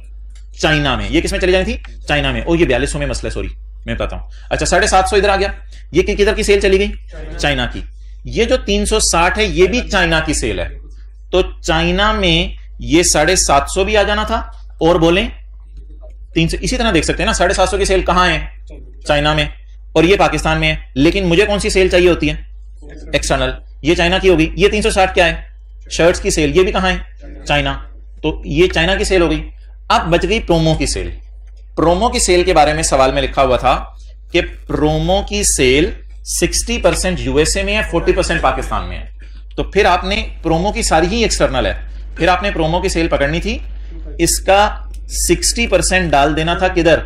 S1: चाइना में, ये किसमें चली जानी थी? चाइना में। ओ ये 4200 में मसला है, सॉरी मैं बताता हूं। अच्छा 750 इधर आ गया, ये किधर की सेल चली गई? चाइना की। ये जो 360 है ये भी चाइना की सेल है, तो चाइना में ये 750 भी आ जाना था, और बोले 300, इसी तरह देख सकते हैं ना 750 की सेल कहां है? चाइना में, और ये पाकिस्तान में है, लेकिन मुझे कौन सी सेल चाहिए होती है? एक्सटर्नल, ये चाइना की होगी। ये 360 क्या है? शर्ट्स की सेल, ये भी कहां है? चाइना, तो ये चाइना की सेल हो गई। अब बच गई प्रोमो की सेल। प्रोमो की सेल के बारे में सवाल में लिखा हुआ था कि प्रोमो की सेल 60% यूएसए में है, 40% पाकिस्तान में है, तो फिर आपने प्रोमो की सारी ही एक्सटर्नल है, फिर आपने प्रोमो की सेल पकड़नी थी, इसका 60% डाल देना था किधर?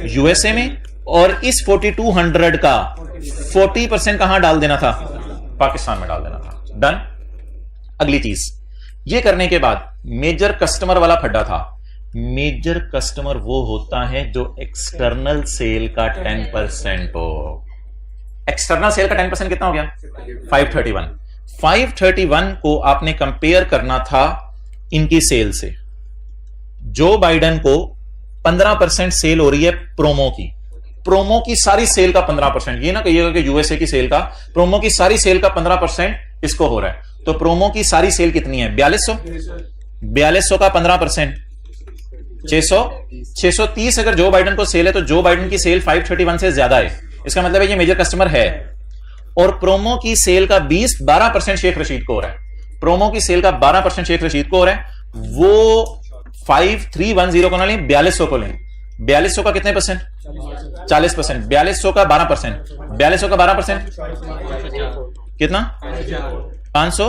S1: यूएसए में, और इस 4200 का 40% कहां डाल देना था? पाकिस्तान में डाल देना था। डन। अगली चीज ये करने के बाद मेजर कस्टमर वाला फड्डा था। मेजर कस्टमर वो होता है जो एक्सटर्नल सेल का 10% हो। एक्सटर्नल सेल का 10% कितना हो गया? 531। 531 को आपने कंपेयर करना था इनकी सेल से। जो बाइडन को 15% सेल हो रही है प्रोमो की, प्रोमो की सारी सेल का 15%, ये ना कहिएगा कि यूएसए की सेल का, प्रोमो की सारी सेल का 15% इसको हो रहा है, तो प्रोमो की सारी सेल कितनी है? 4200। 4200 का 15% 630। अगर जो बाइडन को सेल है तो जो बाइडन की सेल 531 से ज्यादा है, इसका मतलब है ये मेजर कस्टमर है। और प्रोमो की सेल का 12% शेख रशीद को हो रहा है। प्रोमो की सेल का 12% शेख रशीद को हो रहा है। वो 5310 को ना लें, 4200 को लें। 4200 का कितने परसेंट? 40%। 4200 का 12%, 4200 का 12% कितना? 500।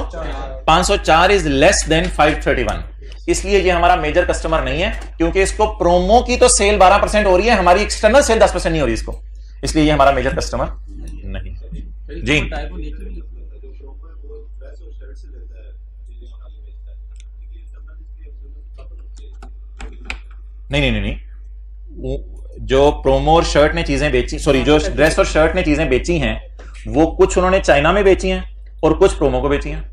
S1: 504 इज लेस देन 531, इसलिए ये हमारा मेजर कस्टमर नहीं है, क्योंकि इसको प्रोमो की तो सेल 12% हो रही है, हमारी एक्सटर्नल सेल 10% नहीं हो रही इसको, इसलिए ये हमारा मेजर कस्टमर नहीं। जी नहीं, जो प्रोमो और शर्ट ने चीजें बेची, सॉरी, जो ड्रेस और शर्ट ने चीजें बेची हैं वो कुछ उन्होंने चाइना में बेची हैं और कुछ प्रोमो को बेची हैं।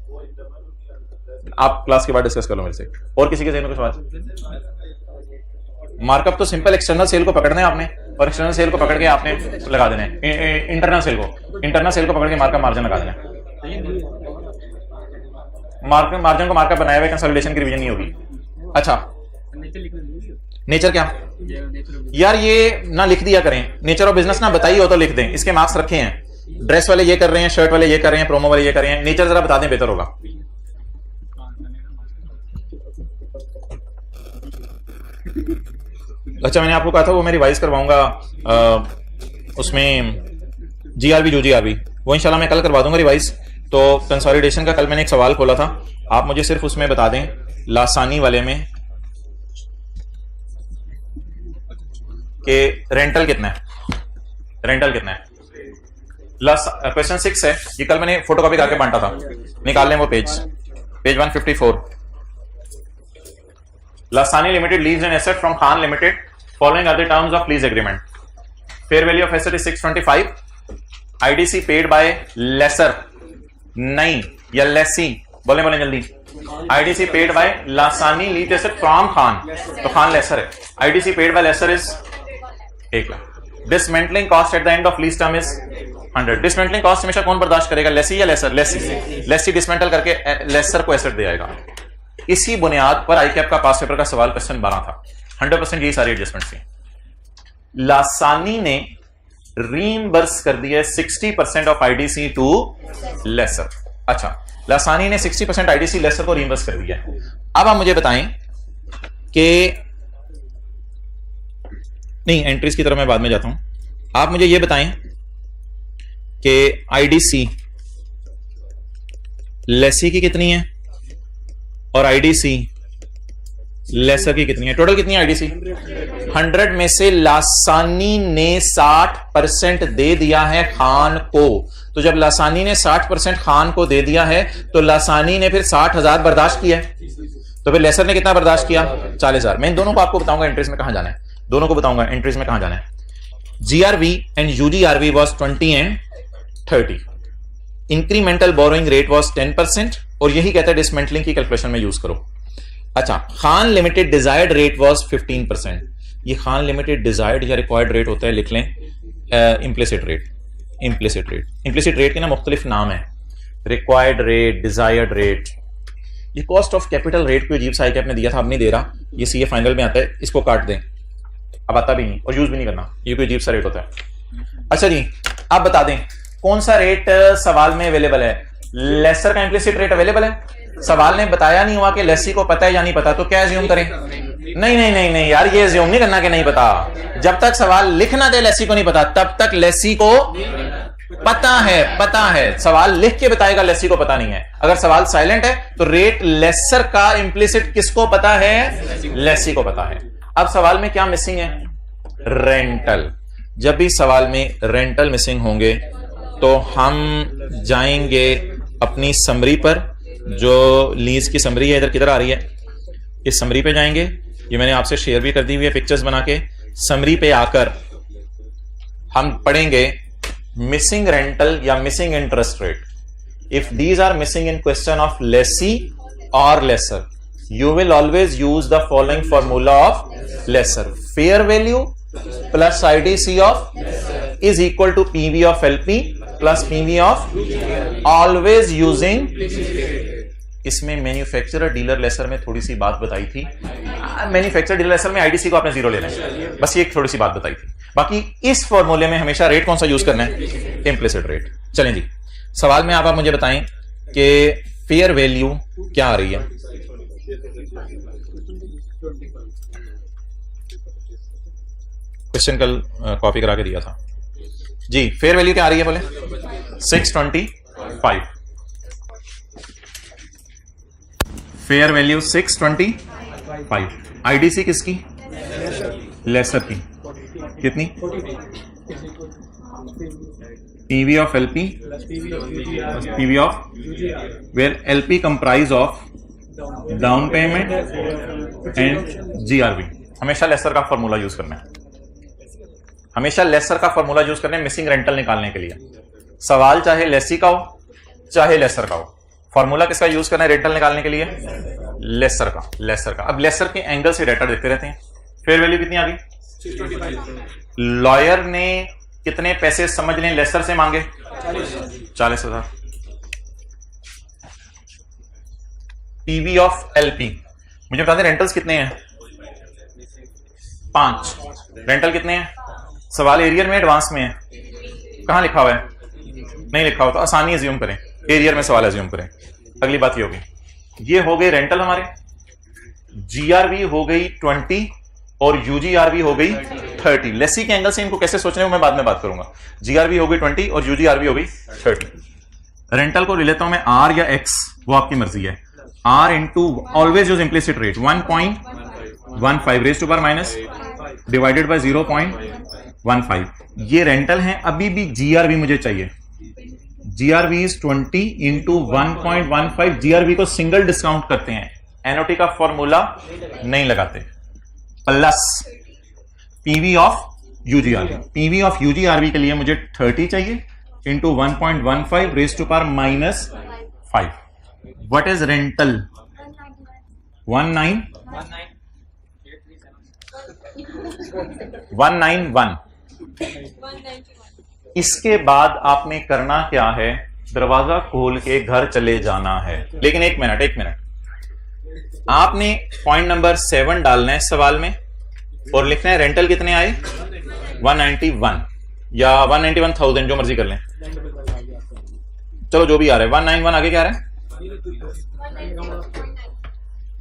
S1: आप क्लास के बाद डिस्कस कर लो मेरे से। और किसी के जहन में कुछ बात? मार्कअप तो सिंपल एक्सटर्नल सेल को पकड़ना है आपने, और एक्सटर्नल सेल को पकड़ के आपने लगा देना है इंटरनल सेल को पकड़ के मार्कअप मार्जिन लगा देना है। मार्जिन को मार्कअप बनाया हुआ, कंसोलिडेशन की रिवीजन नहीं होगी। अच्छा, नेचर क्या यार, ये ना लिख दिया करें, नेचर ऑफ बिजनेस ना बताइए हो तो लिख दें, इसके मार्क्स रखे हैं। ड्रेस वाले ये कर रहे हैं, शर्ट वाले ये कर रहे हैं, प्रोमो वाले ये कर रहे हैं, नेचर जरा बता दें बेहतर होगा। अच्छा, मैंने आपको कहा था वो मैं रिवाइज करवाऊंगा उसमें जीआरबी जो जीआरबी, वो इंशाल्लाह मैं कल करवा दूंगा रिवाइज। तो कंसोलिडेशन का कल मैंने एक सवाल खोला था, आप मुझे सिर्फ उसमें बता दें लासानी वाले में कि रेंटल कितना है, क्वेश्चन 6 है, ये कल मैंने फोटोकॉपी करके बांटा था, निकाल लें वो page 154। Lasani limited lease an asset from Khan limited following are the terms of lease agreement. Fair value of asset is 625, IDC paid by lessor, नहीं या लेसी, बोले जल्दी। IDC paid by Lasani lease asset from Khan, तो खान लेसर है। IDC paid by lessor is 1 lakh. Dismantling cost at the end of lease term is 100। Dismantling cost हमेशा कौन बर्दाश्त करेगा, लेसी या लेसर? लेसी डिसमेंटल करके लेसर को एसेट दे आएगा। इसी बुनियाद पर आईकैप का पास पेपर का सवाल क्वेश्चन 12 था। 100% यही सारी एडजस्टमेंट थी। लासानी ने रीइंबर्स कर दिया 60% ऑफ आईडीसी टू लेसर। अच्छा, लासानी ने 60% आईडीसी लेसर को रीइंबर्स कर दिया। अब आप मुझे बताएं कि नहीं, एंट्रीज की तरफ मैं बाद में जाता हूं। आप मुझे यह बताएं कि आईडीसी लेसी की कितनी है और आईडीसी लेसर की कितनी है? टोटल कितनी है आईडीसी? 100 में से लासानी ने 60% दे दिया है खान को। तो जब लासानी ने 60% खान को दे दिया है तो लासानी ने फिर 60,000 बर्दाश्त किया है, तो फिर लेसर ने कितना बर्दाश्त किया? 40,000। मैं इन दोनों को आपको बताऊंगा एंट्रीज में कहां जाना है, दोनों को बताऊंगा एंट्रीज में कहां जाना है। GRV and UGRV was 20 and 30। Incremental borrowing rate was 10%, और यही कहता है डिसमेंटलिंग की कैलकुलेशन में यूज करो। अच्छा, Khan limited desired rate was 15%। ये खान लिमिटेड डिजायर्ड या रिक्वायर्ड रेट होता है, लिख लें इम्प्लिसिट रेट। इम्प्लिसिट रेट के ना मुख्तलिफ नाम है, रिक्वायर्ड रेट, डिजायर्ड रेट। ये कॉस्ट ऑफ कैपिटल रेट को अजीब सा आईकैप ने दिया था, अब नहीं दे रहा, ये सीए फाइनल में आता है, इसको काट दें, अब आता भी नहीं और यूज भी नहीं करना, ये कोई अजीब सा रेट होता है। अच्छा जी, आप बता दें कौन सा रेट सवाल में अवेलेबल है? लेसर का इम्प्लिसिट रेट अवेलेबल है? सवाल ने बताया नहीं हुआ कि लेसी को पता है या नहीं पता, तो क्या एज्यूम करें? नहीं यार, ये एज्यूम नहीं करना कि नहीं पता। जब तक सवाल लिखना दे लेसी को नहीं पता, तब तक लेसी को पता है। सवाल लिख के बताएगा लेसी को पता नहीं है। अगर सवाल साइलेंट है तो रेट लेसर का इम्प्लिसिट किसको पता है? लेसी को पता है। अब सवाल में क्या मिसिंग है? रेंटल। जब भी सवाल में रेंटल मिसिंग होंगे तो हम जाएंगे अपनी समरी पर, जो लीज की समरी है, इधर किधर आ रही है, इस समरी पे जाएंगे। ये मैंने आपसे शेयर भी कर दी हुई है पिक्चर्स बना के। समरी पे आकर हम पढ़ेंगे मिसिंग रेंटल या missing interest rate. If these are missing in question of lessee और lessor, you will always use the following formula of lesser. Fair value plus IDC of is equal to PV of LP plus PV of always using। इसमें manufacturer dealer laser में थोड़ी सी बात बताई थी। Manufacturer dealer laser में IDC को आपने 0 लेना है, बस ये एक थोड़ी सी बात बताई थी। बाकी इस फॉर्मूले में हमेशा रेट कौन सा यूज करना है? Implicit rate. चलें जी, सवाल में आप मुझे बताएं कि फेयर वैल्यू क्या आ रही है? क्वेश्चन कल कॉपी करा के दिया था जी। फेयर वैल्यू क्या आ रही है बोले? 625। Fair value 625। आईडीसी किसकी? लेसर की। कितनी? PV of LP
S2: plus PV of UGR
S1: PV of
S2: UGR
S1: where LP comprise of down payment and GRV। हमेशा लेसर का फॉर्मूला यूज करना है, हमेशा लेसर का फॉर्मूला यूज करना है मिसिंग रेंटल निकालने के लिए। सवाल चाहे लेसी का हो चाहे लेसर का हो, फॉर्मूला किसका यूज करना है रेंटल निकालने के लिए? लेसर का, लेसर का। अब लेसर के एंगल से डेटा देखते रहते हैं। फेयर वैल्यू कितनी आ गई?
S2: 625
S1: लॉयर ने कितने पैसे समझ लें लेसर से मांगे? 40,000। पीवी ऑफ एलपी, मुझे बता दें रेंटल्स कितने हैं? 5। रेंटल कितने हैं? सवाल एरियर में एडवांस में है, कहां लिखा हुआ है? नहीं लिखा हुआ तो आसानी एज्यूम करें, एरियर में सवाल एज्यूम करें। अगली बात ये होगी, ये हो गई रेंटल हमारे, जीआरवी हो गई 20 और यूजीआरवी हो गई 30। लेसी के एंगल से इनको कैसे सोचने को मैं बाद में बात करूंगा। जीआरवी हो गई 20 और यूजीआरवी हो गई 30। रेंटल को ले लेता हूं मैं आर या एक्स, वो आपकी मर्जी है। Are into always use implicit rate 1.15 raise to power minus divided by 0.15। ये रेंटल है। अभी भी जीआरवी मुझे चाहिए। GRV is 20 into 1.15। जीआरवी को सिंगल डिस्काउंट करते हैं, एनओटी का फॉर्मूला नहीं लगाते, plus PV of UGRV. PV of UGRV के लिए मुझे 30 चाहिए into 1.15 raise to power minus 5। What is rental? 191। इसके बाद आपने करना क्या है? दरवाजा खोल के घर चले जाना है। लेकिन एक मिनट, आपने पॉइंट नंबर 7 डालना है सवाल में और लिखना है रेंटल कितने आए? 191 या 191,000, जो मर्जी कर लें। चलो जो भी आ रहा है 191, आगे क्या आ रहा है?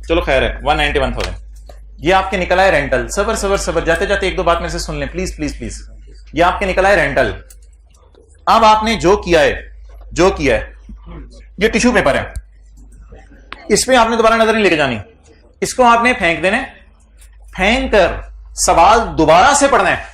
S1: चलो खैर है 191,000। ये आपके निकला है रेंटल। सबर जाते जाते एक दो बात मेरे से सुन लें प्लीज प्लीज प्लीज। ये आपके निकला है रेंटल। अब आपने जो किया है ये टिश्यू पेपर है, इस पे आपने दोबारा नजर नहीं लेके जानी, इसको आपने फेंक देना, फेंक कर सवाल दोबारा से पढ़ना है।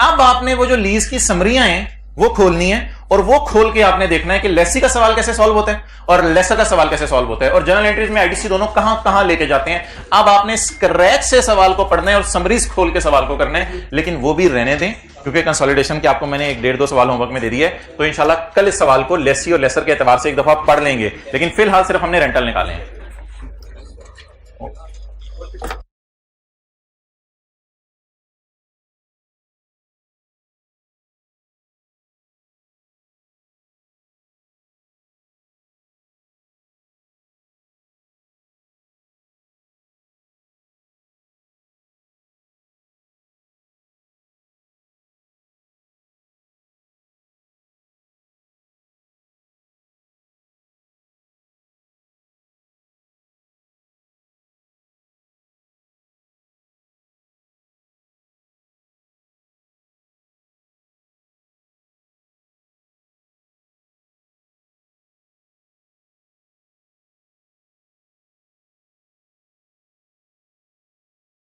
S1: अब आपने वो जो लीज की समरियां हैं वो खोलनी है और वो खोल के आपने देखना है कि लेसी का सवाल कैसे सॉल्व होता है और लेसर का सवाल कैसे सॉल्व होता है और जर्नल एंट्रीज में आईडीसी दोनों कहां कहां लेके जाते हैं। अब आपने स्क्रैच से सवाल को पढ़ना है और समरीज खोल के सवाल को करना है, लेकिन वो भी रहने दें क्योंकि कंसोलिडेशन के आपको मैंने 1-1.5-2 सवाल होमवर्क में दे दिए। तो इंशाल्लाह कल इस सवाल को लेसी और लेसर के एतबार से एक दफा पढ़ लेंगे, लेकिन फिलहाल सिर्फ हमने रेंटल निकाले हैं।